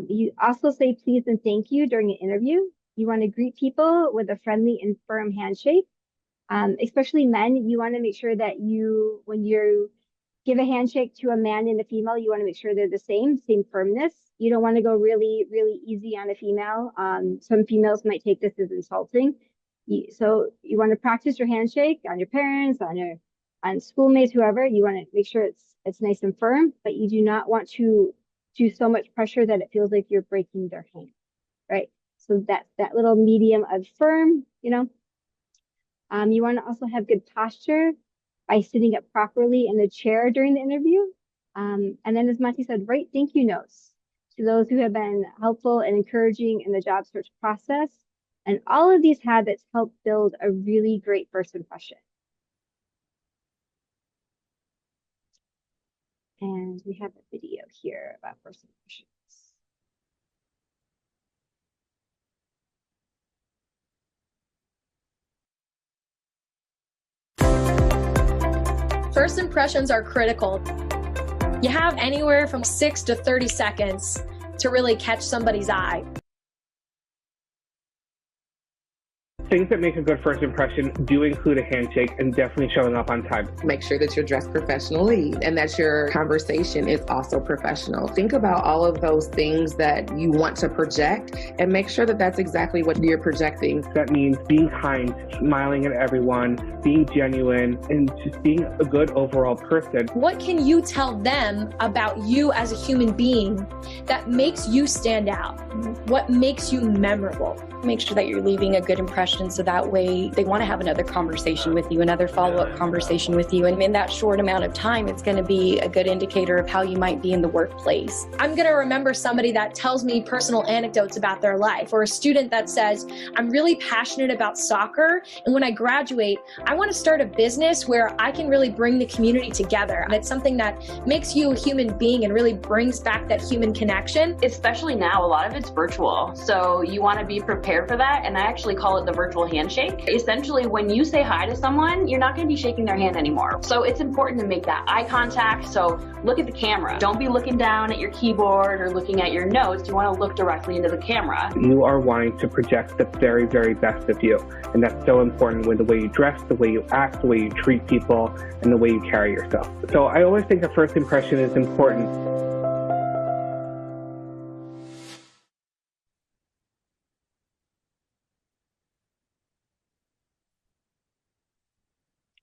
You also say please and thank you during an interview. You want to greet people with a friendly and firm handshake. Especially men, you want to make sure that when you give a handshake to a man and a female, you want to make sure they're the same firmness. You don't want to go really, really easy on a female. Some females might take this as insulting. So you want to practice your handshake on your parents, on schoolmates, whoever. You want to make sure it's nice and firm, but you do not want to do so much pressure that it feels like you're breaking their hand, right? So that little medium of firm, you know. You want to also have good posture by sitting up properly in the chair during the interview. And then, as Monty said, write thank you notes to those who have been helpful and encouraging in the job search process. And all of these habits help build a really great first impression. And we have a video here about first impressions. First impressions are critical. You have anywhere from 6 to 30 seconds to really catch somebody's eye. Things that make a good first impression do include a handshake and definitely showing up on time. Make sure that you're dressed professionally and that your conversation is also professional. Think about all of those things that you want to project and make sure that that's exactly what you're projecting. That means being kind, smiling at everyone, being genuine, and just being a good overall person. What can you tell them about you as a human being that makes you stand out? What makes you memorable? Make sure that you're leaving a good impression so that way they want to have another conversation with you, another follow-up conversation with you. And in that short amount of time, it's going to be a good indicator of how you might be in the workplace. I'm going to remember somebody that tells me personal anecdotes about their life, or a student that says, I'm really passionate about soccer, and when I graduate, I want to start a business where I can really bring the community together. And it's something that makes you a human being and really brings back that human connection. Especially now, a lot of it's virtual. So you want to be prepared for that, and I actually call it the virtual handshake. Essentially, when you say hi to someone, you're not going to be shaking their hand anymore. So it's important to make that eye contact. So look at the camera. Don't be looking down at your keyboard or looking at your notes. You want to look directly into the camera. You are wanting to project the very, very best of you. And that's so important with the way you dress, the way you act, the way you treat people, and the way you carry yourself. So I always think a first impression is important.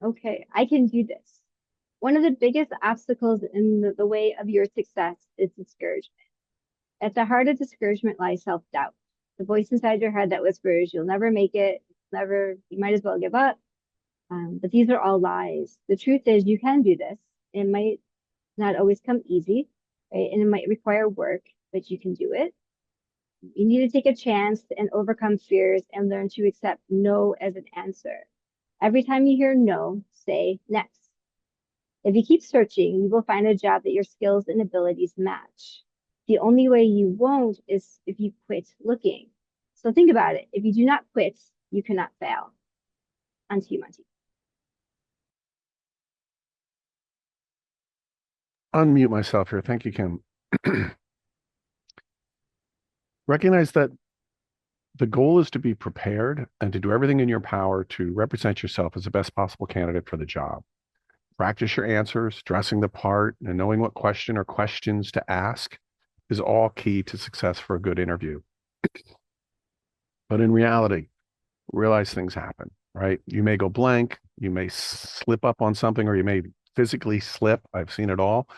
Okay, I can do this. One of the biggest obstacles in the way of your success is discouragement. At the heart of discouragement lies self-doubt. The voice inside your head that whispers, you'll never make it, you might as well give up. But these are all lies. The truth is you can do this. It might not always come easy, right? And it might require work, but you can do it. You need to take a chance and overcome fears and learn to accept no as an answer. Every time you hear no, say next. If you keep searching, you will find a job that your skills and abilities match. The only way you won't is if you quit looking. So think about it. If you do not quit, you cannot fail. On to you, Monty. Unmute myself here. Thank you, Kim. Recognize that the goal is to be prepared and to do everything in your power to represent yourself as the best possible candidate for the job. Practice your answers, dressing the part, and knowing what question or questions to ask is all key to success for a good interview. But in reality, realize things happen, right? You may go blank, you may slip up on something, or you may physically slip. I've seen it all.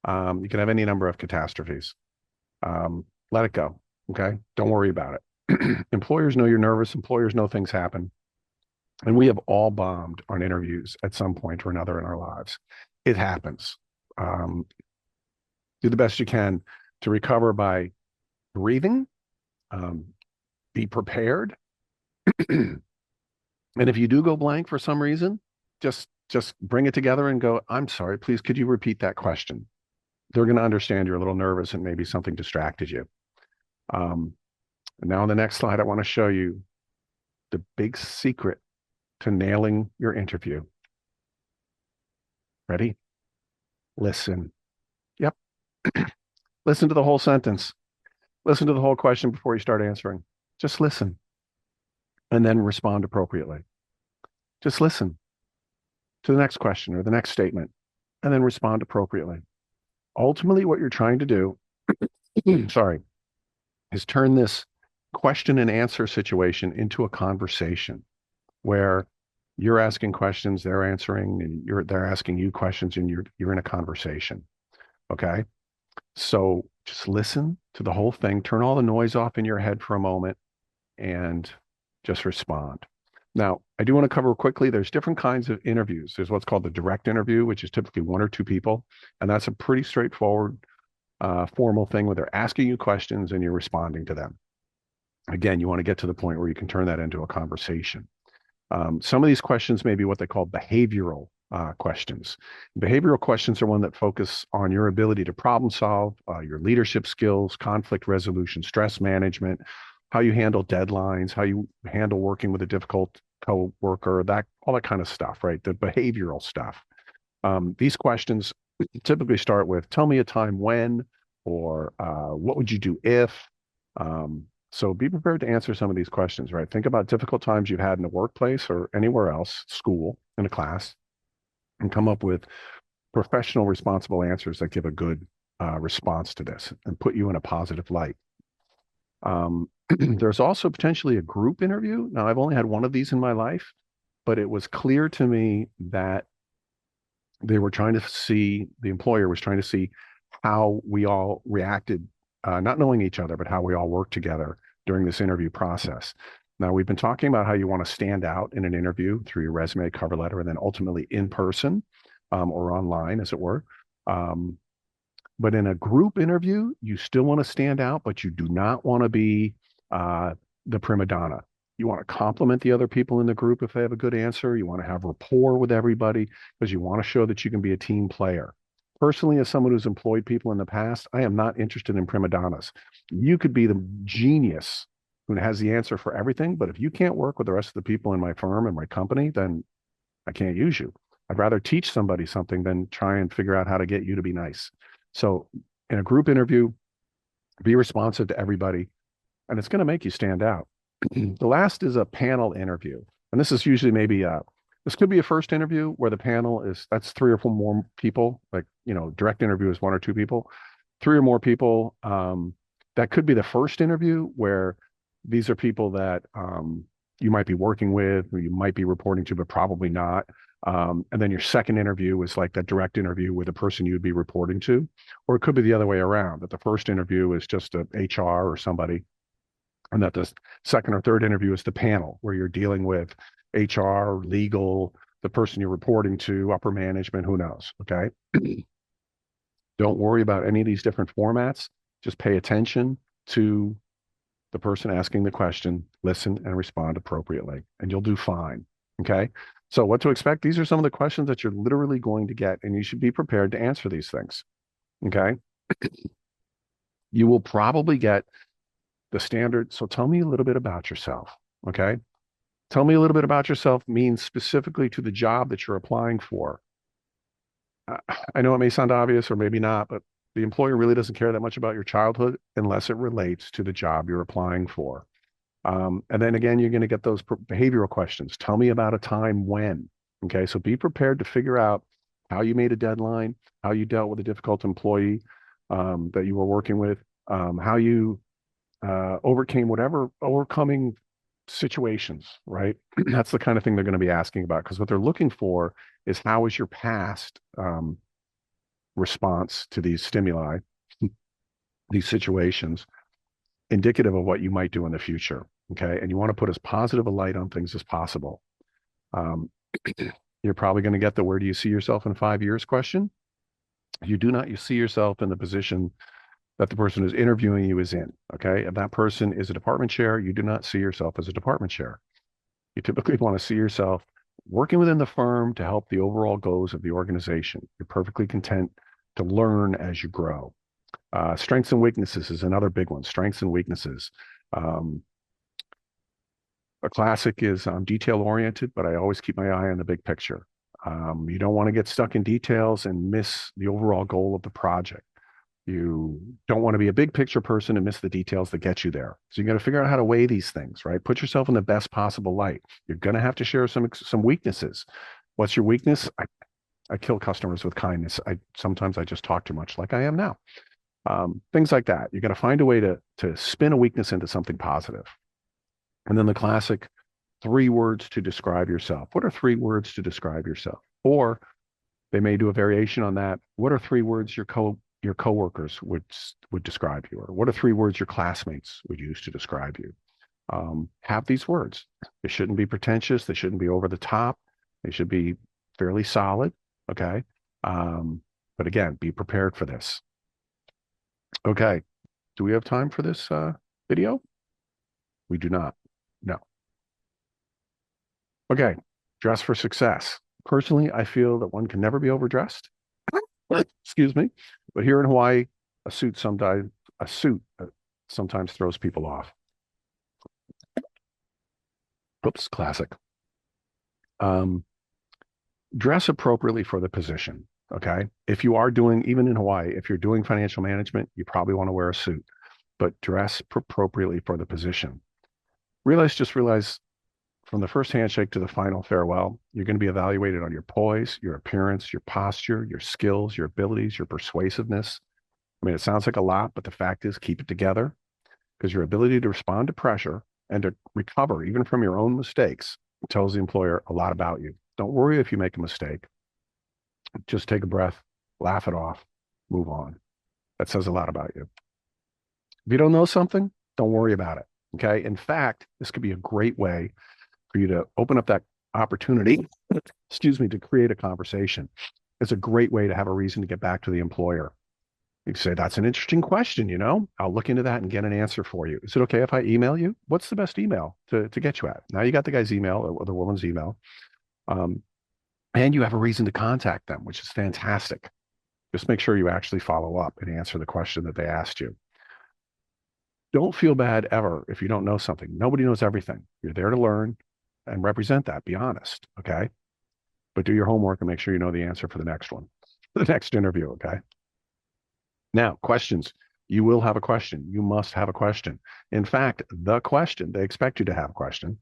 You can have any number of catastrophes. Let it go, okay? Don't worry about it. Employers know you're nervous. Employers know things happen. And we have all bombed on interviews at some point or another in our lives. It happens. Do the best you can to recover by breathing, be prepared. And if you do go blank for some reason, just bring it together and go, I'm sorry, please, could you repeat that question? They're going to understand you're a little nervous and maybe something distracted you. And now on the next slide, I want to show you the big secret to nailing your interview. Ready? Listen. Yep. Listen to the whole sentence. Listen to the whole question before you start answering. Just listen. And then respond appropriately. Just listen to the next question or the next statement, and then respond appropriately. Ultimately, what you're trying to do, sorry, is turn this question and answer situation into a conversation where you're asking questions, they're answering, and they're asking you questions, and you're in a conversation. Okay? So just listen to the whole thing, turn all the noise off in your head for a moment, and just respond. Now, I do want to cover quickly, there's different kinds of interviews. There's what's called the direct interview, which is typically one or two people, and that's a pretty straightforward, formal thing where they're asking you questions and you're responding to them. Again, you want to get to the point where you can turn that into a conversation. Some of these questions may be what they call behavioral questions. Behavioral questions are one that focus on your ability to problem solve, your leadership skills, conflict resolution, stress management, how you handle deadlines, how you handle working with a difficult coworker, all that kind of stuff, right? The behavioral stuff. These questions typically start with, tell me a time when, or what would you do if? So be prepared to answer some of these questions, right? Think about difficult times you've had in the workplace or anywhere else, school, in a class, and come up with professional, responsible answers that give a good response to this and put you in a positive light. There's also potentially a group interview. Now, I've only had one of these in my life, but it was clear to me that they were trying to see, the employer was trying to see how we all reacted, not knowing each other, but how we all worked together during this interview process. Now, we've been talking about how you want to stand out in an interview through your resume, cover letter, and then ultimately in person or online, as it were. But in a group interview, you still want to stand out, but you do not want to be the prima donna. You want to compliment the other people in the group if they have a good answer. You want to have rapport with everybody because you want to show that you can be a team player. Personally, as someone who's employed people in the past, I am not interested in prima donnas. You could be the genius who has the answer for everything, but if you can't work with the rest of the people in my firm and my company, then I can't use you. I'd rather teach somebody something than try and figure out how to get you to be nice. So in a group interview, be responsive to everybody, and it's going to make you stand out. The last is a panel interview. And this is usually maybe this could be a first interview where the panel that's 3 or 4 more people, like, direct interview is 1 or 2 people, 3 or more people. That could be the first interview where these are people that you might be working with, or you might be reporting to, but probably not. And then your second interview is like that direct interview with the person you'd be reporting to, or it could be the other way around, that the first interview is just a HR or somebody, and that the second or third interview is the panel where you're dealing with HR, legal, the person you're reporting to, upper management, who knows, okay? Don't worry about any of these different formats. Just pay attention to the person asking the question, listen and respond appropriately, and you'll do fine. Okay. So what to expect? These are some of the questions that you're literally going to get, and you should be prepared to answer these things. Okay. You will probably get the standard. So tell me a little bit about yourself. Okay. Tell me a little bit about yourself means specifically to the job that you're applying for. I know it may sound obvious or maybe not, but the employer really doesn't care that much about your childhood unless it relates to the job you're applying for. And then again, you're going to get those behavioral questions. Tell me about a time when. Okay, so be prepared to figure out how you made a deadline, how you dealt with a difficult employee that you were working with, how you overcame whatever overcoming situations, right? That's the kind of thing they're going to be asking about, because what they're looking for is how is your past response to these stimuli, these situations, indicative of what you might do in the future. Okay. And you want to put as positive a light on things as possible. You're probably going to get the where do you see yourself in 5 years question. You do not, you see yourself in the position that the person who's interviewing you is in. Okay. If that person is a department chair, you do not see yourself as a department chair. You typically want to see yourself working within the firm to help the overall goals of the organization. You're perfectly content to learn as you grow. Strengths and weaknesses is another big one. Strengths and weaknesses. A classic is I'm detail oriented, but I always keep my eye on the big picture. You don't want to get stuck in details and miss the overall goal of the project. You don't want to be a big picture person and miss the details that get you there. So you got to figure out how to weigh these things, right? Put yourself in the best possible light. You're going to have to share some weaknesses. What's your weakness? I kill customers with kindness. Sometimes I just talk too much, like I am now. Things like that. You got to find a way to spin a weakness into something positive. And then the classic 3 words to describe yourself. What are 3 words to describe yourself? Or they may do a variation on that. What are 3 words your coworkers would describe you? Or what are 3 words your classmates would use to describe you? Have these words. They shouldn't be pretentious. They shouldn't be over the top. They should be fairly solid. Okay. But again, be prepared for this. Okay. Do we have time for this video? We do not. No. Okay. Dress for success. Personally, I feel that one can never be overdressed. Excuse me. But here in Hawaii, a suit sometimes throws people off. Oops, classic. Dress appropriately for the position. Okay. If you are doing, even in Hawaii, if you're doing financial management, you probably want to wear a suit, but dress appropriately for the position. Realize from the first handshake to the final farewell, you're going to be evaluated on your poise, your appearance, your posture, your skills, your abilities, your persuasiveness. I mean, it sounds like a lot, but the fact is keep it together, because your ability to respond to pressure and to recover even from your own mistakes tells the employer a lot about you. Don't worry if you make a mistake. Just take a breath, laugh it off, move on. That says a lot about you. If you don't know something, don't worry about it. Okay. In fact, this could be a great way for you to open up that opportunity, to create a conversation. It's a great way to have a reason to get back to the employer. You say, that's an interesting question, I'll look into that and get an answer for you. Is it okay if I email you? What's the best email to get you at? Now you got the guy's email or the woman's email. And you have a reason to contact them, which is fantastic. Just make sure you actually follow up and answer the question that they asked you. Don't feel bad ever if you don't know something. Nobody knows everything. You're there to learn and represent that. Be honest, okay? But do your homework and make sure you know the answer for the next one, the next interview, okay? Now, questions. You will have a question. You must have a question. In fact, the question, they expect you to have a question.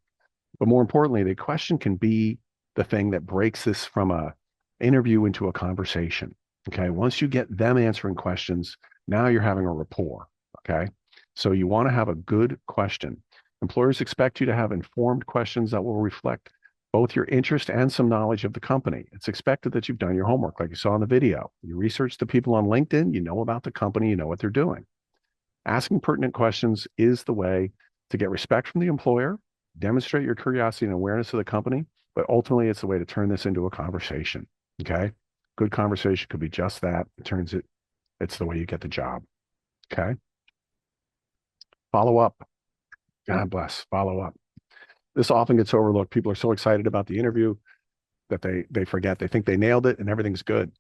But more importantly, the question can be the thing that breaks this from a interview into a conversation, okay? Once you get them answering questions, now you're having a rapport, okay? So you want to have a good question. Employers expect you to have informed questions that will reflect both your interest and some knowledge of the company. It's expected that you've done your homework, like you saw in the video. You research the people on LinkedIn, you know about the company, you know what they're doing. Asking pertinent questions is the way to get respect from the employer, demonstrate your curiosity and awareness of the company, but ultimately it's the way to turn this into a conversation, okay? Good conversation could be just that. It's the way you get the job, okay? Follow up. God bless. Follow up. This often gets overlooked. People are so excited about the interview that they forget. They think they nailed it and everything's good.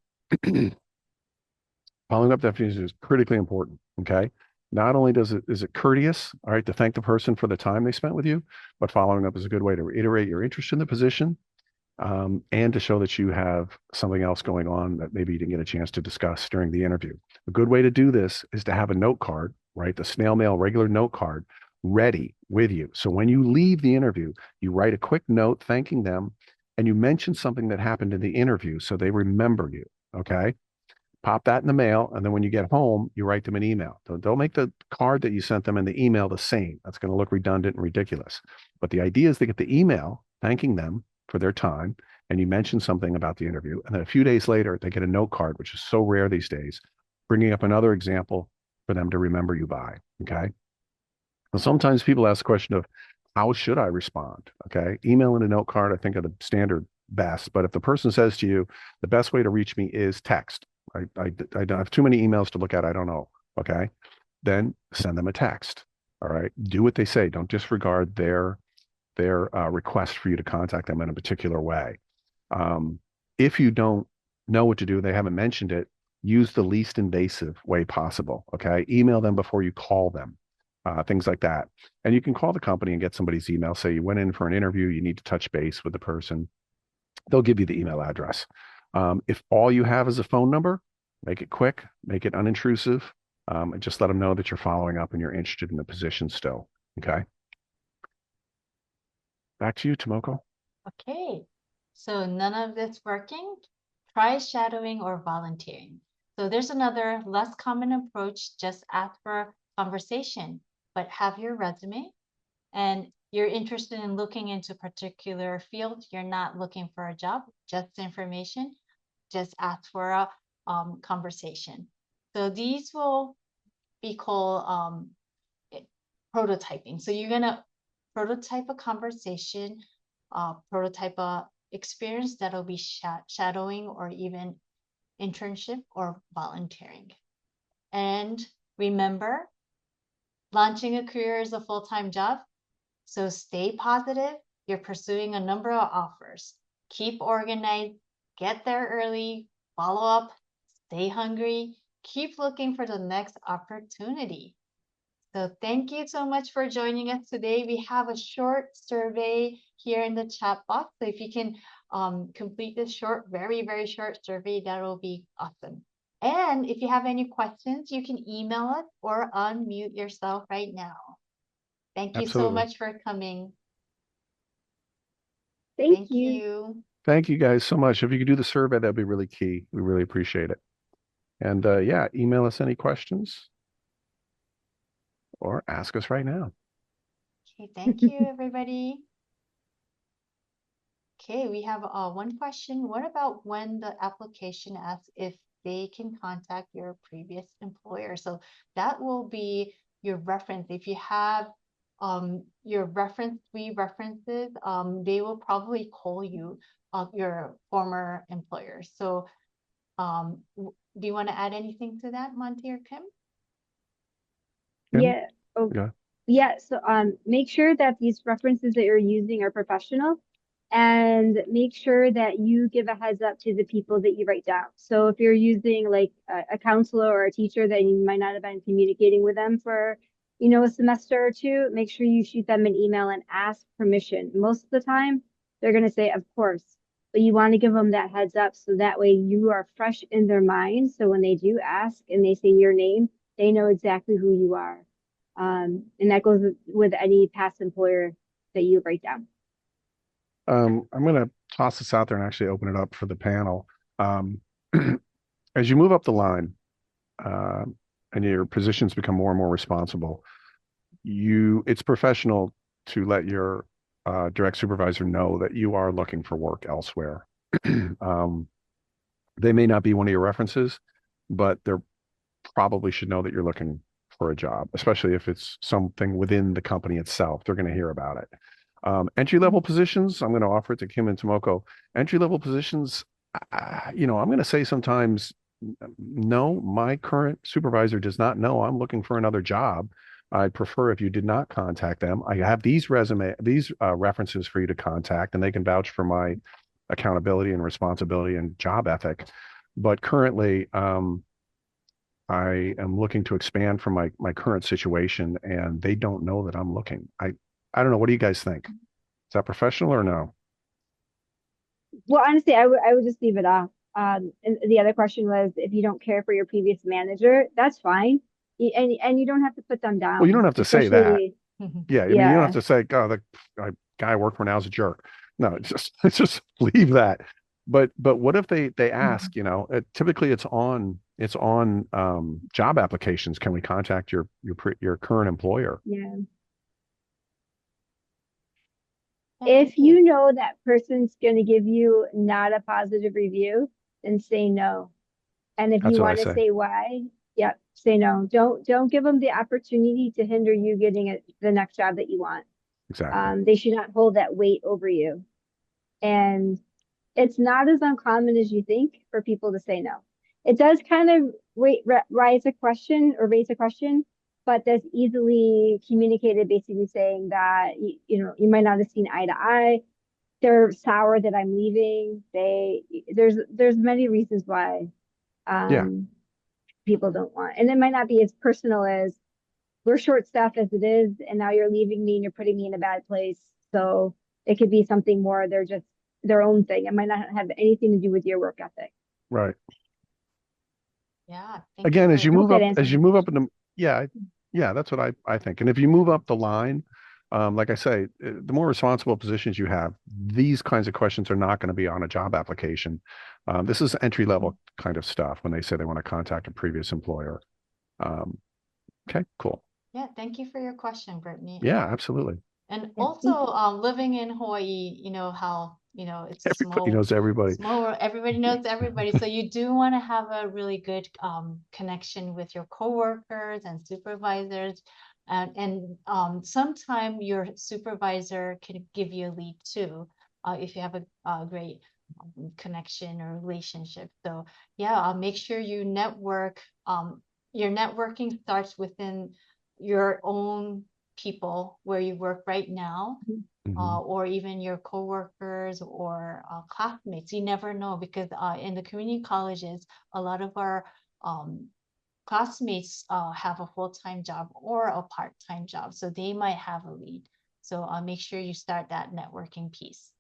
Following up definition is critically important. Okay. Not only is it courteous, all right, to thank the person for the time they spent with you, but following up is a good way to reiterate your interest in the position, and to show that you have something else going on that maybe you didn't get a chance to discuss during the interview. A good way to do this is to have a note card, right? The snail mail regular note card ready with you. So when you leave the interview, you write a quick note thanking them and you mention something that happened in the interview so they remember you. Okay. Pop that in the mail. And then when you get home, you write them an email. Don't make the card that you sent them in the email the same. That's going to look redundant and ridiculous. But the idea is to get the email thanking them for their time. And you mention something about the interview. And then a few days later, they get a note card, which is so rare these days, bringing up another example for them to remember you by. Okay. Well, sometimes people ask the question of how should I respond? Okay. Email and a note card, I think, are the standard best. But if the person says to you, the best way to reach me is text. I don't have too many emails to look at. I don't know. Okay. Then send them a text. All right. Do what they say. Don't disregard their request for you to contact them in a particular way. If you don't know what to do, they haven't mentioned it, use the least invasive way possible. Okay. Email them before you call them. Things like that. And you can call the company and get somebody's email. Say you went in for an interview, you need to touch base with the person. They'll give you the email address. If all you have is a phone number, make it quick, make it unintrusive, and just let them know that you're following up and you're interested in the position still. Okay. Back to you, Tomoko. Okay, so none of this working? Try shadowing or volunteering. So there's another less common approach. Just ask for conversation, but have your resume, and you're interested in looking into a particular field. You're not looking for a job, just information. Just ask for a conversation. So these will be called prototyping. So you're gonna prototype a conversation, prototype a experience that'll be shadowing or even internship or volunteering. And remember, launching a career is a full-time job. So stay positive. You're pursuing a number of offers. Keep organized, get there early, follow up, stay hungry, keep looking for the next opportunity. So thank you so much for joining us today. We have a short survey here in the chat box. So if you can complete this short, very, very short survey, that will be awesome. And if you have any questions, you can email us or unmute yourself right now. Thank you so much for coming. Thank you. Thank you guys so much. If you could do the survey, that'd be really key. We really appreciate it. And yeah, email us any questions or ask us right now. Okay, thank you, everybody. Okay, we have one question. What about when the application asks if they can contact your previous employer? So that will be your reference. If you have your three references, they will probably call you your former employer. So do you want to add anything to that, Monty or Kim? Yeah. Okay. Yeah. So make sure that these references that you're using are professional, and make sure that you give a heads up to the people that you write down. So if you're using like a counselor or a teacher that you might not have been communicating with them for, a semester or two, make sure you shoot them an email and ask permission. Most of the time, they're going to say, of course, but you want to give them that heads up so that way you are fresh in their mind. So when they do ask and they say your name, they know exactly who you are. And that goes with any past employer that you write down. I'm going to toss this out there and actually open it up for the panel. As you move up the line and your positions become more and more responsible, it's professional to let your direct supervisor know that you are looking for work elsewhere. They may not be one of your references, but they probably should know that you're looking for a job, especially if it's something within the company itself. They're going to hear about it. Entry-level positions, I'm going to offer it to Kim and Tomoko. Entry-level positions, I'm going to say sometimes, no, my current supervisor does not know I'm looking for another job, I'd prefer if you did not contact them. I have these references for you to contact, and they can vouch for my accountability and responsibility and job ethic. But currently, I am looking to expand from my current situation, and they don't know that I'm looking. I don't know. What do you guys think? Is that professional or no? Well, honestly, I would just leave it off. And the other question was, if you don't care for your previous manager, that's fine. And you don't have to put them down. Well, you don't have to say that. Especially- Yeah, I mean, you don't have to say, "Oh, the guy I work for now is a jerk." No, it's just leave that. But what if they ask? You know, typically it's on job applications. Can we contact your current employer? Yeah. If you know that person's going to give you not a positive review, then say no. And if That's you what I want to say. say why, yeah, say no. Don't give them the opportunity to hinder you getting the next job that you want. Exactly. They should not hold that weight over you. And it's not as uncommon as you think for people to say no. It does kind of raise a question, but that's easily communicated, basically saying that you might not have seen eye to eye. They're sour that I'm leaving. There's many reasons why people don't want, and it might not be as personal as we're short staffed as it is, and now you're leaving me and you're putting me in a bad place. So it could be something more. They're just their own thing. It might not have anything to do with your work ethic. Right. Yeah. Again, as you move up, in the yeah, that's what I think. And if you move up the line, like I say, the more responsible positions you have, these kinds of questions are not going to be on a job application. This is entry level kind of stuff when they say they want to contact a previous employer. Okay, cool. Yeah, thank you for your question, Brittany. Yeah, absolutely. And also, living in Hawaii, you know how, it's Everybody knows everybody. small, everybody knows everybody. So you do want to have a really good connection with your coworkers and supervisors. And sometime your supervisor can give you a lead too, if you have a great connection or relationship. So yeah, make sure you network. Your networking starts within your own people where you work right now, or even your coworkers or classmates. You never know, because in the community colleges, a lot of our classmates have a full-time job or a part-time job, so they might have a lead. So make sure you start that networking piece.